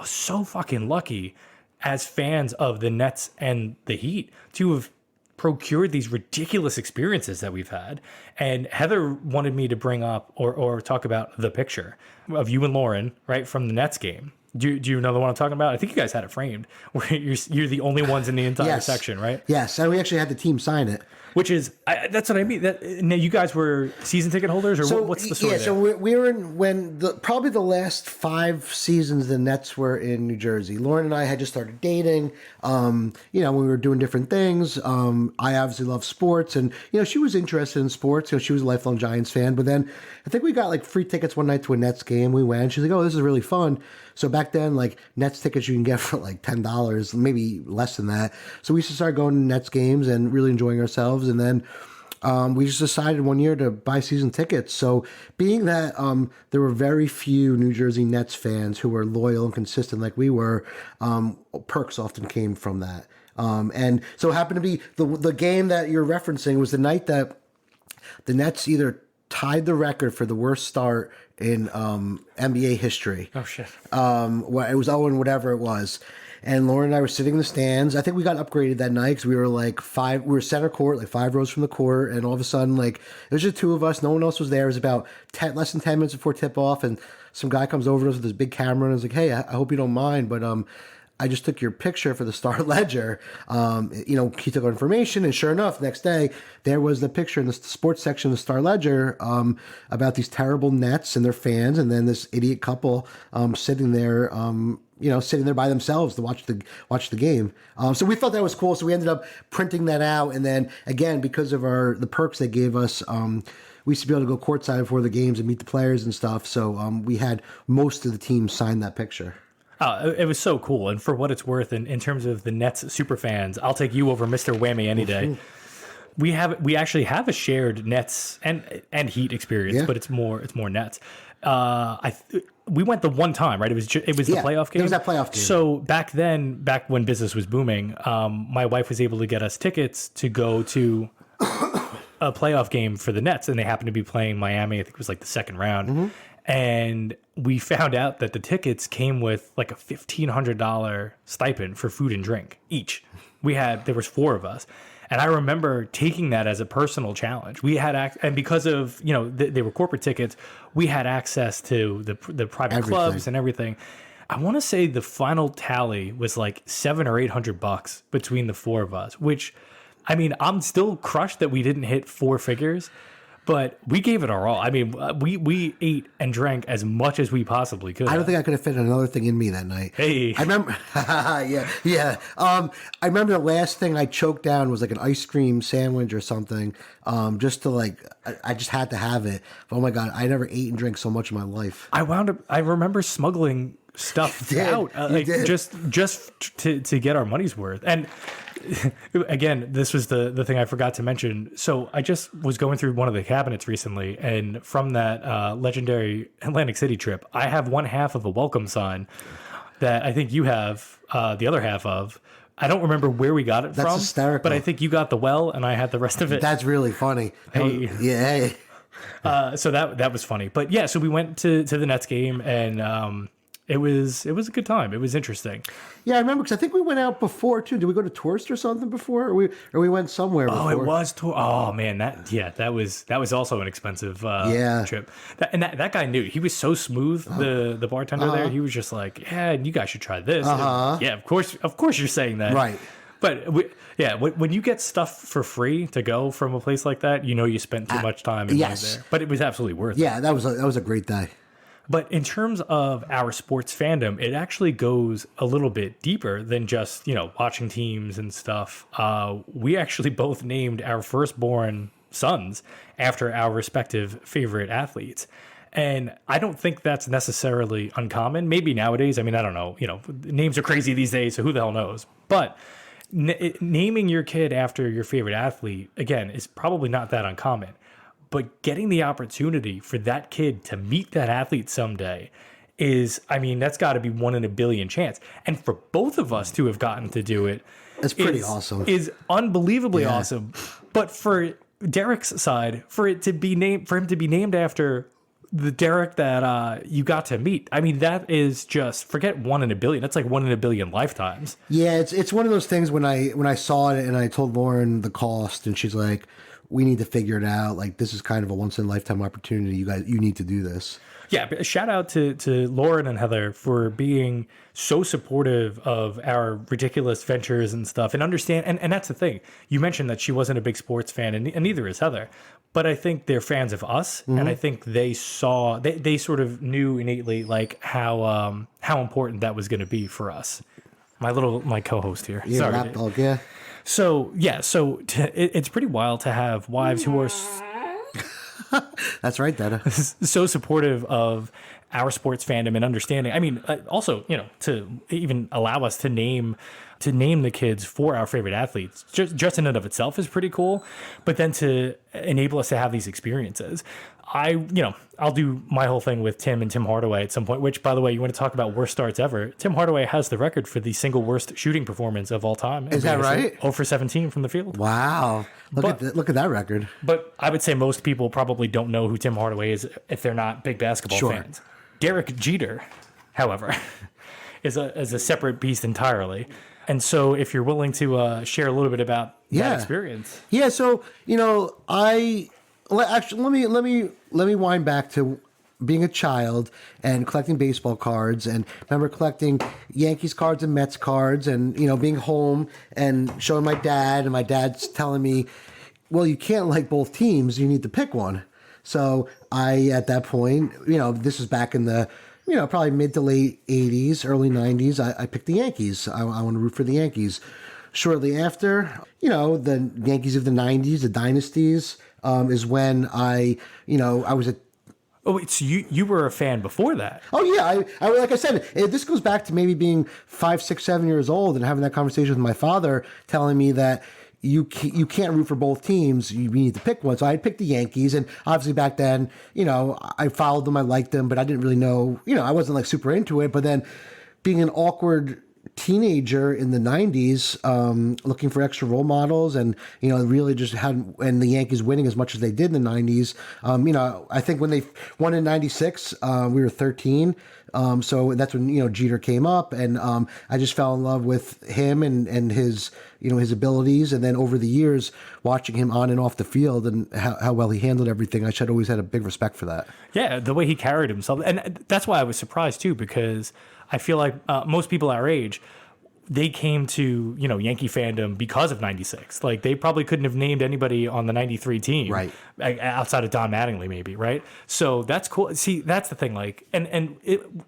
so fucking lucky as fans of the Nets and the Heat to have procured these ridiculous experiences that we've had. And Heather wanted me to bring up or talk about the picture of you and Lauren, right, from the Nets game. Do you know the one I'm talking about? I think you guys had it framed where you're the only ones in the entire section, right? Yes, and we actually had the team sign it. Which is, that's what I mean. Now you guys were season ticket holders, or what's the story there? So we were in probably the last 5 seasons the Nets were in New Jersey. Lauren and I had just started dating. We were doing different things. I obviously love sports, and she was interested in sports. She was a lifelong Giants fan. But then I think we got free tickets one night to a Nets game. We went. She's like, "Oh, this is really fun." So back then, Nets tickets you can get for $10, maybe less than that. So we just started going to Nets games and really enjoying ourselves. And then we just decided one year to buy season tickets. So being that there were very few New Jersey Nets fans who were loyal and consistent like we were, perks often came from that. And so it happened to be the game that you're referencing was the night that the Nets either tied the record for the worst start in NBA history. Oh, shit. It was Owen, whatever it was. And Lauren and I were sitting in the stands. I think we got upgraded that night because we were we were center court, 5 rows from the court. And all of a sudden, it was just 2 of us. No one else was there. It was about less than 10 minutes before tip off. And some guy comes over to us with this big camera and is like, "Hey, I hope you don't mind, but I just took your picture for the Star Ledger. He took our information, and sure enough, next day there was the picture in the sports section of the Star Ledger about these terrible Nets and their fans, and then this idiot couple sitting there. Sitting there by themselves to watch the game. So we thought that was cool. So we ended up printing that out, and then again, because of the perks they gave us, we used to be able to go courtside before the games and meet the players and stuff. So we had most of the team sign that picture. It was so cool. And for what it's worth, in terms of the Nets super fans, I'll take you over Mr. Whammy any day. We actually have a shared Nets and Heat experience, but it's more Nets. We went the one time, right? It was the playoff game. It was that playoff game. So back when business was booming, my wife was able to get us tickets to go to a playoff game for the Nets, and they happened to be playing Miami. I think it was like the second round. And we found out that the tickets came with like a $1,500 stipend for food and drink each. There was 4 of us. And I remember taking that as a personal challenge. We had and because of, they were corporate tickets, we had access to the private clubs and everything. I want to say the final tally was like $700 or $800 between the 4 of us, which, I mean, I'm still crushed that we didn't hit 4 figures. But we gave it our all. I mean, we ate and drank as much as we possibly could. I don't think I could have fit another thing in me that night. Hey. I remember, yeah. I remember the last thing I choked down was like an ice cream sandwich or something, just to I just had to have it. But, oh my God, I never ate and drank so much in my life. I remember smuggling stuff out, just to get our money's worth. And again, this was the thing I forgot to mention. So I just was going through one of the cabinets recently, and from that legendary Atlantic City trip, I have one half of a welcome sign that I think you have the other half of. I don't remember where we got it from. That's hysterical. But I think you got the well, and I had the rest of it. That's really funny. Hey. Yeah. So that was funny. But yeah, so we went to the Nets game, and it was a good time. It was interesting. Yeah, I remember because I think we went out before too. Did we go to Tourist or something before, or we went somewhere before? Oh, it was tour. Oh man, that was also an expensive trip. That guy knew. He was so smooth. The bartender there, he was just like, yeah, you guys should try this. Yeah, of course you're saying that, right? But when you get stuff for free to go from a place like that, you spent too much time and money there. But it was absolutely worth it. Yeah, that was a great day. But in terms of our sports fandom, it actually goes a little bit deeper than just, watching teams and stuff. We actually both named our firstborn sons after our respective favorite athletes. And I don't think that's necessarily uncommon. Maybe nowadays, I mean, I don't know, names are crazy these days, so who the hell knows? But naming your kid after your favorite athlete, again, is probably not that uncommon. But getting the opportunity for that kid to meet that athlete someday that's got to be 1 in a billion chance. And for both of us to have gotten to do it, it's pretty awesome. Is unbelievably awesome. But for Derek's side, for him to be named after the Derek that you got to meet, I mean, that is just, forget 1 in a billion. That's like 1 in a billion lifetimes. Yeah, it's one of those things when I saw it and I told Lauren the cost, and she's like, we need to figure it out. Like, this is kind of a once in a lifetime opportunity. You need to do this. Yeah, but shout out to Lauren and Heather for being so supportive of our ridiculous ventures and stuff, and understand. And that's the thing. You mentioned that she wasn't a big sports fan, and neither is Heather. But I think they're fans of us, and I think they saw they sort of knew innately like how important that was going to be for us. My co-host here. Yeah, sorry, lapdog, yeah. So it's pretty wild to have wives who are that's right, Dada. so supportive of our sports fandom and understanding. I mean, also, to even allow us to name the kids for our favorite athletes, just in and of itself is pretty cool. But then to enable us to have these experiences, I'll do my whole thing with Tim and Tim Hardaway at some point, which, by the way, you want to talk about worst starts ever. Tim Hardaway has the record for the single worst shooting performance of all time. Is that right? 0 for 17 from the field. Wow. Look at that record. But I would say most people probably don't know who Tim Hardaway is if they're not big basketball fans. Derek Jeter, however, is a separate beast entirely. And so if you're willing to share a little bit about that experience. Yeah, so, actually let me wind back to being a child and collecting baseball cards, and remember collecting Yankees cards and Mets cards, and being home and showing my dad, and my dad's telling me, well, you can't like both teams, you need to pick one. So I, at that point, this is back in the probably mid to late 80s, early 90s, I picked the Yankees. I want to root for the Yankees. Shortly after, the Yankees of the 90s, the dynasties, is when I was a... Oh, wait, so you were a fan before that? Oh, yeah. I like I said, this goes back to maybe being 5, 6, 7 years old and having that conversation with my father telling me that you can't root for both teams. You need to pick one. So I picked the Yankees. And obviously back then, I followed them. I liked them, but I didn't really know, I wasn't like super into it. But then being an awkward teenager in the 90s, looking for extra role models, and really just had, and the Yankees winning as much as they did in the 90s. I think when they won in 96, we were 13. So that's when Jeter came up, and I just fell in love with him and his his abilities. And then over the years, watching him on and off the field and how well he handled everything, I should always had a big respect for that. Yeah, the way he carried himself, and that's why I was surprised too, because I feel like most people our age, they came to, Yankee fandom because of 96. Like, they probably couldn't have named anybody on the 93 team. Right. Outside of Don Mattingly, maybe, right? So that's cool. See, that's the thing. Like, and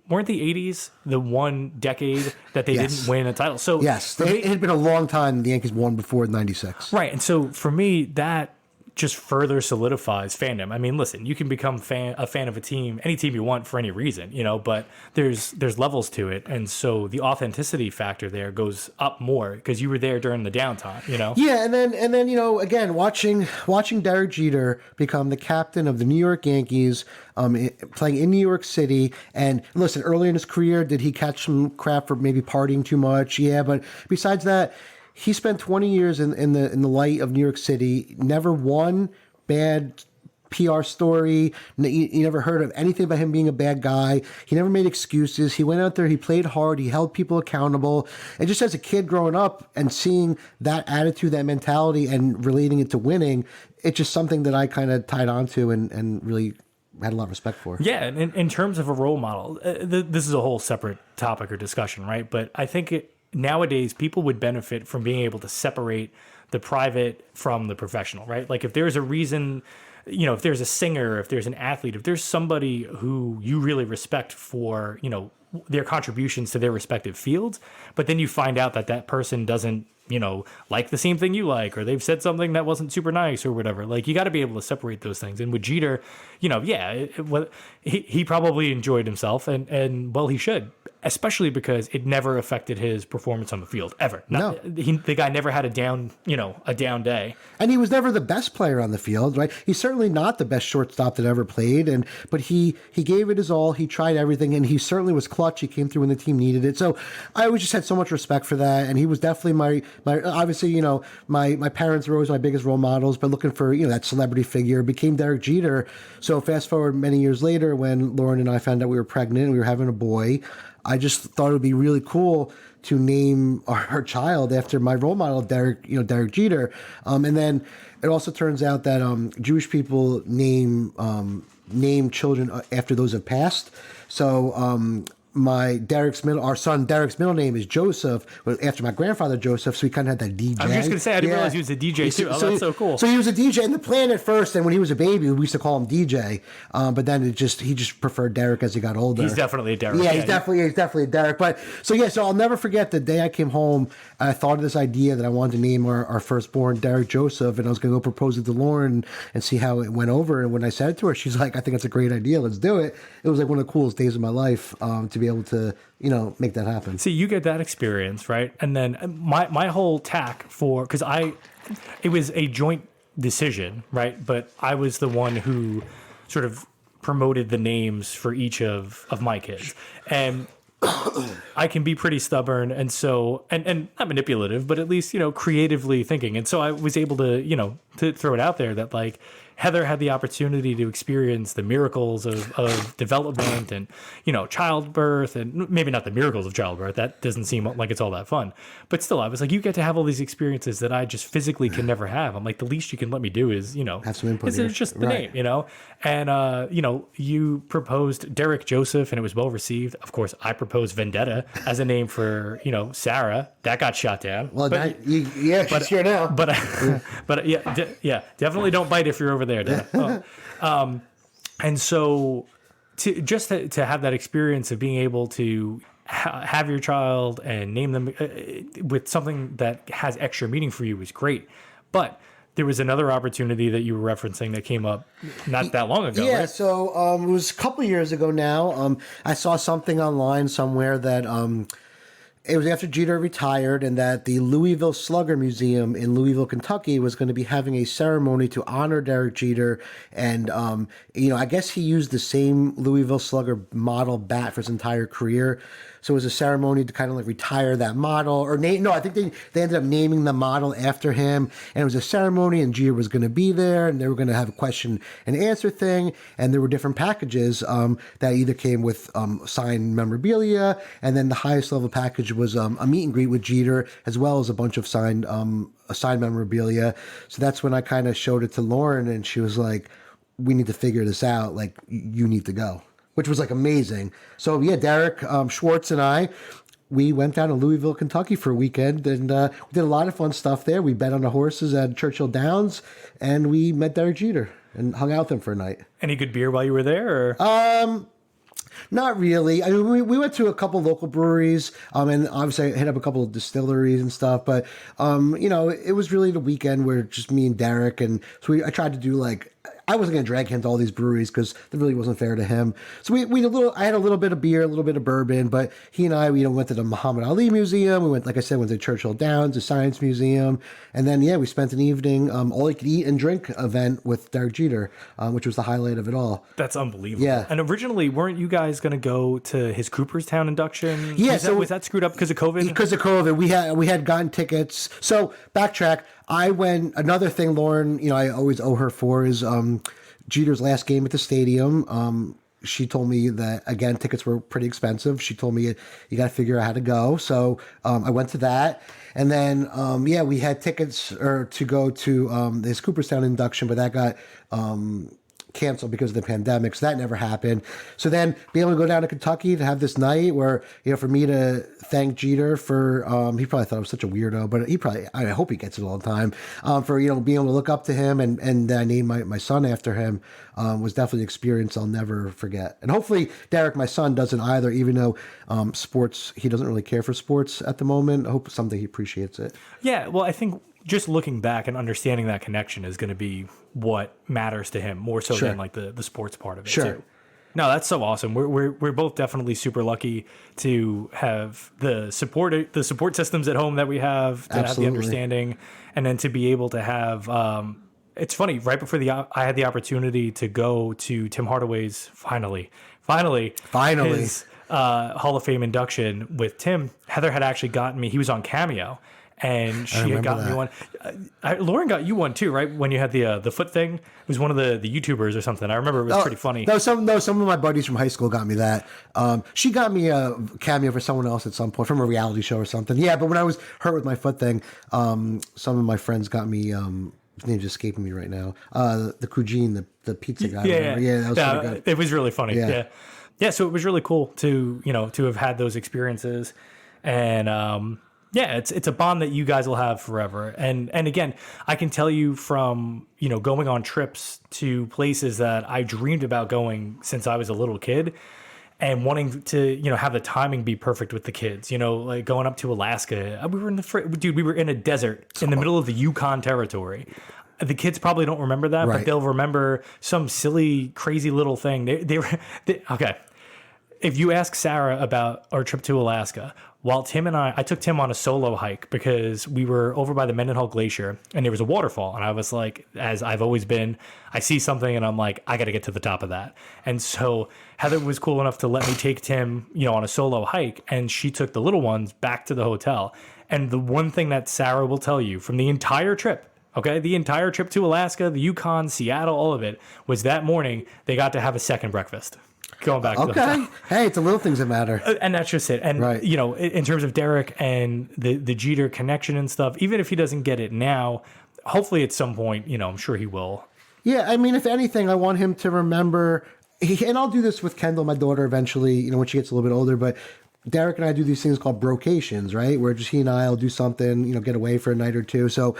weren't the 80s the one decade that they Yes. didn't win a title? So Yes, it had been a long time the Yankees won before 96. right. And so for me, that just further solidifies fandom. I mean, listen, you can become a fan of a team, any team you want for any reason, but there's levels to it. And so the authenticity factor there goes up more because you were there during the downtime, Yeah, and then again, watching Derek Jeter become the captain of the New York Yankees, playing in New York City. And listen, early in his career, did he catch some crap for maybe partying too much? Yeah, but besides that, he spent 20 years in the light of New York City, never one bad PR story. You never heard of anything about him being a bad guy. He never made excuses. He went out there, he played hard, he held people accountable. And just as a kid growing up and seeing that attitude, that mentality, and relating it to winning, it's just something that I kind of tied onto and really had a lot of respect for. Yeah, and in terms of a role model, this is a whole separate topic or discussion, right? But I think nowadays people would benefit from being able to separate the private from the professional, right? Like if there's a reason, if there's a singer, if there's an athlete, if there's somebody who you really respect for, their contributions to their respective fields, but then you find out that person doesn't, like the same thing you like, or they've said something that wasn't super nice or whatever. Like, you got to be able to separate those things. And with Jeter, he probably enjoyed himself, and well, he should, especially because it never affected his performance on the field ever. The guy never had a down day. And he was never the best player on the field, right? He's certainly not the best shortstop that ever played, but he gave it his all. He tried everything, and he certainly was clutch. He came through when the team needed it. So I always just had so much respect for that, and he was definitely my obviously, my parents were always my biggest role models, but looking for, that celebrity figure became Derek Jeter. So fast forward many years later, when Lauren and I found out we were pregnant and we were having a boy, I just thought it would be really cool to name our child after my role model, Derek Jeter. And then it also turns out that Jewish people name children after those who have passed. So our son Derek's middle name is Joseph, after my grandfather Joseph, so he kind of had that DJ. I was just going to say, I didn't realize he was a DJ too. Oh, that's so cool. So he was a DJ in the plan at first, and when he was a baby, we used to call him DJ. But then he just preferred Derek as he got older. He's definitely a Derek. Yeah, he's definitely a Derek. But so I'll never forget the day I came home. I thought of this idea that I wanted to name our firstborn Derek Joseph, and I was going to go propose it to Lauren and see how it went over. And when I said it to her, she's like, "I think it's a great idea. Let's do it." It was like one of the coolest days of my life to be able to make that happen. See, you get that experience, right? And then my whole tack because it was a joint decision, right? But I was the one who sort of promoted the names for each of my kids, and I can be pretty stubborn, and so and not manipulative, but at least creatively thinking. And so I was able to to throw it out there that, like, Heather had the opportunity to experience the miracles of development and, childbirth, and maybe not the miracles of childbirth. That doesn't seem like it's all that fun. But still, I was like, you get to have all these experiences that I just physically can never have. I'm like, the least you can let me do is, have some input. It's just the name, And, you proposed Derek Joseph, and it was well received. Of course, I proposed Vendetta as a name for, Sarah. That got shot down. Well, she's here now. But definitely don't bite if you're over there, Dana. And so to have that experience of being able to have your child and name them with something that has extra meaning for you is great. But there was another opportunity that you were referencing that came up not that long ago. Yeah, right? so it was a couple of years ago now. I saw something online somewhere that it was after Jeter retired, and that the Louisville Slugger Museum in Louisville, Kentucky, was going to be having a ceremony to honor Derek Jeter. And, I guess he used the same Louisville Slugger model bat for his entire career. So it was a ceremony to kind of like retire that model, or I think they ended up naming the model after him. And it was a ceremony, and Jeter was going to be there, and they were going to have a question and answer thing. And there were different packages that either came with signed memorabilia, and then the highest level package was a meet and greet with Jeter, as well as a bunch of signed memorabilia. So that's when I kind of showed it to Lauren, and she was like, "We need to figure this out. Like, you need to go." Which was like amazing. So yeah, Derek Schwartz and I, we went down to Louisville, Kentucky for a weekend, and we did a lot of fun stuff there. We bet on the horses at Churchill Downs, and we met Derek Jeter and hung out with him for a night. Any good beer while you were there? Or? Not really. I mean, we went to a couple local breweries, and obviously I hit up a couple of distilleries and stuff. But it was really the weekend where just me and Derek, and so I tried to do like. I wasn't going to drag him to all these breweries because that really wasn't fair to him. So I had a little bit of beer, a little bit of bourbon, but he and I, went to the Muhammad Ali Museum. We went, like I said, went to Churchill Downs, the Science Museum. And then, we spent an evening, all you could eat and drink event with Derek Jeter, which was the highlight of it all. That's unbelievable. Yeah. And originally, weren't you guys going to go to his Cooperstown induction? Yeah. Was that screwed up because of COVID? Because of COVID. We had gotten tickets. So backtrack. I went, another thing, Lauren, I always owe her for is Jeter's last game at the stadium. She told me that, again, tickets were pretty expensive. She told me you got to figure out how to go. So I went to that. And then, we had tickets to go to this Cooperstown induction, but that got canceled because of the pandemic, so that never happened. So then being able to go down to Kentucky to have this night where, for me to thank Jeter for, he probably thought I was such a weirdo, but I hope he gets it all the time, for, being able to look up to him and I named my son after him, was definitely an experience I'll never forget. And hopefully Derek, my son, doesn't either, even though sports, he doesn't really care for sports at the moment. I hope someday he appreciates it. Yeah, well, I think just looking back and understanding that connection is going to be what matters to him more so than like the sports part of it. Sure. Too. No, that's so awesome. We're both definitely super lucky to have the support systems at home that we have, to have the understanding, and then to be able to have. It's funny. Right before I had the opportunity to go to Tim Hardaway's finally his Hall of Fame induction with Tim. Heather had actually gotten me. He was on Cameo. And she had gotten me one. Lauren got you one too, right? When you had the foot thing, it was one of the YouTubers or something. I remember it was pretty funny. Some of my buddies from high school got me that. She got me a Cameo for someone else at some point from a reality show or something. Yeah, but when I was hurt with my foot thing, some of my friends got me. His name's escaping me right now. The Kujin, the pizza guy. Yeah, that was pretty good. It was really funny. Yeah. So it was really cool to have had those experiences, and. Yeah, it's a bond that you guys will have forever. And again, I can tell you from, going on trips to places that I dreamed about going since I was a little kid and wanting to, have the timing be perfect with the kids, like going up to Alaska. We were we were in a desert in the middle of the Yukon territory. The kids probably don't remember that, but they'll remember some silly, crazy little thing. Okay. If you ask Sarah about our trip to Alaska, while Tim and I took Tim on a solo hike because we were over by the Mendenhall Glacier and there was a waterfall. And I was like, as I've always been, I see something and I'm like, I got to get to the top of that. And so Heather was cool enough to let me take Tim, on a solo hike. And she took the little ones back to the hotel. And the one thing that Sarah will tell you from the entire trip, Okay, the entire trip to Alaska, the Yukon, Seattle, all of it was that morning. They got to have a second breakfast. Going back to the Okay. hotel. Hey, it's the little things that matter. And that's just it. And, Right. you know, in terms of Derek and the Jeter connection and stuff, even if he doesn't get it now, hopefully at some point, you know, I'm sure he will. Yeah, I mean, if anything, I want him to remember, and I'll do this with Kendall, my daughter, eventually, you know, when she gets a little bit older, but Derek and I do these things called brocations, right? Where just he and I will do something, you know, get away for a night or two. So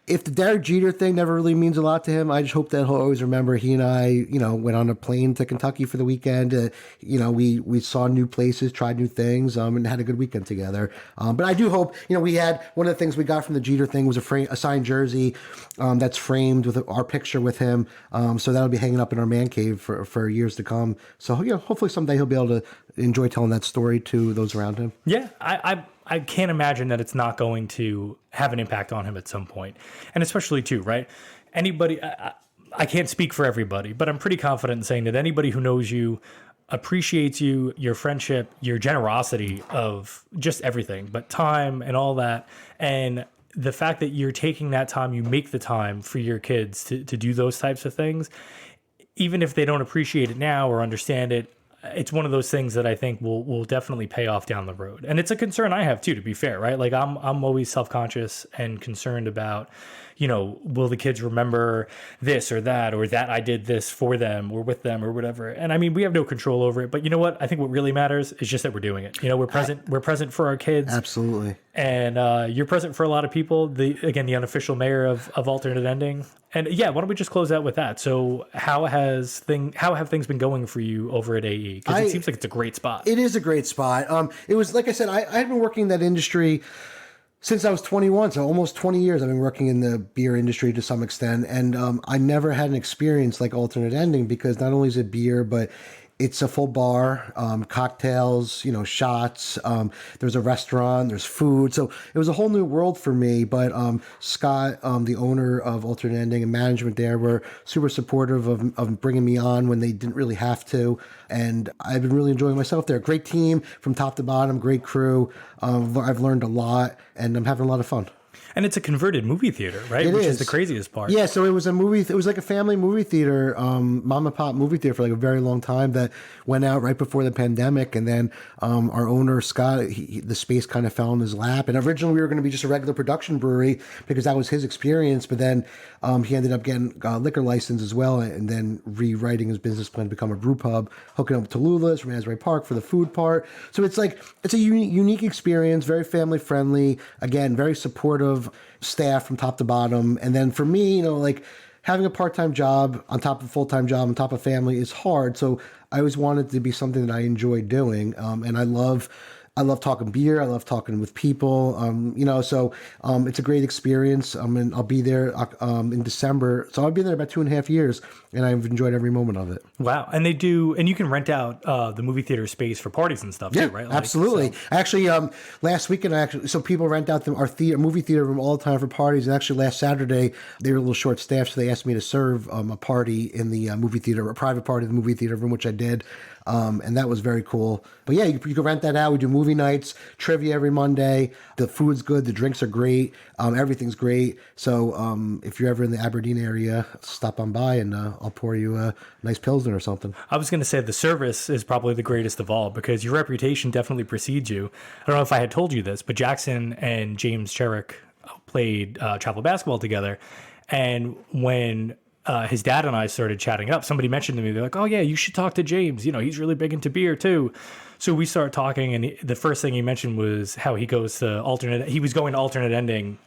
if the Derek Jeter thing never really means a lot to him, I just hope that he'll always remember he and I, you know, went on a plane to Kentucky for the weekend. You know, we saw new places, tried new things, and had a good weekend together. But I do hope, you know, we had one of the things we got from the Jeter thing was a signed jersey that's framed with our picture with him. So that'll be hanging up in our man cave for years to come. So, you know, hopefully someday he'll be able to enjoy telling that story to those around him. Yeah, I can't imagine that it's not going to have an impact on him at some point. And especially, too, right? Anybody, I can't speak for everybody, but I'm pretty confident in saying that anybody who knows you, appreciates you, your friendship, your generosity of just everything, but time and all that. And the fact that you're taking that time, you make the time for your kids to do those types of things, even if they don't appreciate it now or understand it, it's one of those things that I think will definitely pay off down the road. And it's a concern I have too, to be fair, right? Like I'm always self-conscious and concerned about, you know, will the kids remember this or that I did this for them or with them or whatever. And I mean, we have no control over it, but you know what? I think what really matters is just that we're doing it. You know, we're present for our kids. Absolutely. And you're present for a lot of people. The unofficial mayor of alternate ending. And yeah, why don't we just close out with that? So how have things been going for you over at AE? Because it seems like it's a great spot. It is a great spot. It was, like I said, I had been working in that industry since I was 21, so almost 20 years I've been working in the beer industry to some extent. And I never had an experience like alternate ending because not only is it beer, but it's a full bar, cocktails, you know, shots. There's a restaurant, there's food. So it was a whole new world for me. But Scott, the owner of Alternate Ending and management there, were super supportive of bringing me on when they didn't really have to. And I've been really enjoying myself there. Great team from top to bottom, great crew. I've learned a lot, and I'm having a lot of fun. And it's a converted movie theater, right? Which is the craziest part. Yeah, so it was a movie. It was like a family movie theater, mom and pop movie theater for like a very long time that went out right before the pandemic. And then our owner, Scott, the space kind of fell in his lap. And originally we were going to be just a regular production brewery because that was his experience. But then he ended up getting a liquor license as well and then rewriting his business plan to become a brew pub, hooking up with Tallulah's from Asbury Park for the food part. So it's like, it's a unique experience, very family friendly, again, very supportive staff from top to bottom. And then for me, you know, like having a part-time job on top of a full-time job on top of family is hard. So I always wanted to be something that I enjoy doing. And I love talking beer. I love talking with people. You know, so it's a great experience. And I'll be there in December. So I've been there about 2.5 years, and I've enjoyed every moment of it. Wow. And they do, and you can rent out the movie theater space for parties and stuff too, right? Like, Absolutely. so. Actually, last weekend, so people rent out our movie theater room all the time for parties. And actually, last Saturday, they were a little short staffed, so they asked me to serve a party in the movie theater, a private party in the movie theater room, which I did. And that was very cool. But yeah, you can rent that out. We do movie nights, trivia every Monday. The food's good. The drinks are great. Everything's great. So if you're ever in the Aberdeen area, stop on by and I'll pour you a nice Pilsner or something. I was going to say the service is probably the greatest of all because your reputation definitely precedes you. I don't know if I had told you this, but Jackson and James Cherrick played travel basketball together. And when his dad and I started chatting up, somebody mentioned to me, they're like, oh yeah, you should talk to James. You know, he's really big into beer too. So we started talking, and the first thing he mentioned was how he goes to he was going to Alternate Ending,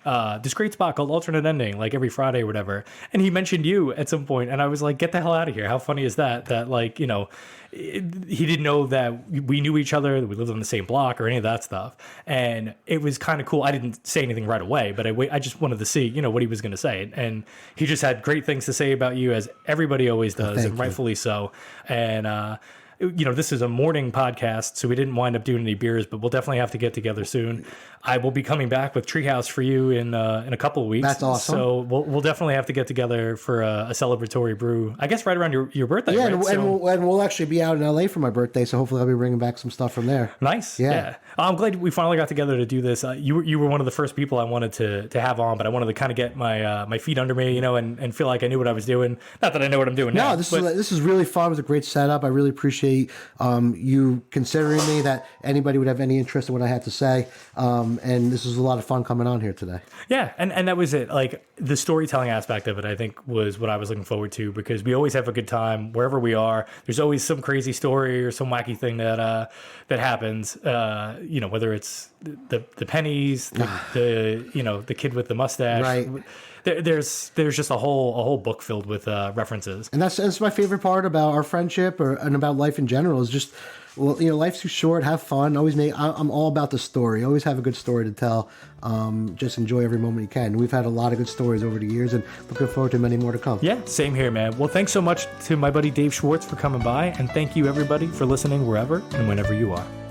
this great spot called Alternate Ending, like every Friday or whatever. And he mentioned you at some point, and I was like, get the hell out of here. How funny is that? That like, you know, he didn't know that we knew each other, that we lived on the same block or any of that stuff. And it was kind of cool. I didn't say anything right away, but I just wanted to see, you know, what he was going to say. And he just had great things to say about you, as everybody always does, and rightfully so. And, you know, this is a morning podcast, so we didn't wind up doing any beers, but we'll definitely have to get together soon. I will be coming back with Treehouse for you in a couple of weeks. That's awesome. So we'll definitely have to get together for a celebratory brew. I guess right around your birthday. Yeah, right? and we'll actually be out in LA for my birthday, so hopefully I'll be bringing back some stuff from there. Nice. Yeah. Yeah. I'm glad we finally got together to do this. You were one of the first people I wanted to have on, but I wanted to kind of get my feet under me, and feel like I knew what I was doing. Not that I know what I'm doing now. No, this is really fun. It was a great setup. I really appreciate you considering me, that anybody would have any interest in what I had to say. And this was a lot of fun coming on here today. Yeah, and that was it. Like, the storytelling aspect of it, I think, was what I was looking forward to, because we always have a good time wherever we are. There's always some crazy story or some wacky thing that happens. Whether it's the pennies, the kid with the mustache. Right. There's just a whole book filled with references. And that's my favorite part about our friendship and about life in general is just, life's too short. Have fun. I'm all about the story. Always have a good story to tell. Just enjoy every moment you can. We've had a lot of good stories over the years, and looking forward to many more to come. Yeah, same here, man. Well, thanks so much to my buddy Dave Schwartz for coming by, and thank you everybody for listening wherever and whenever you are.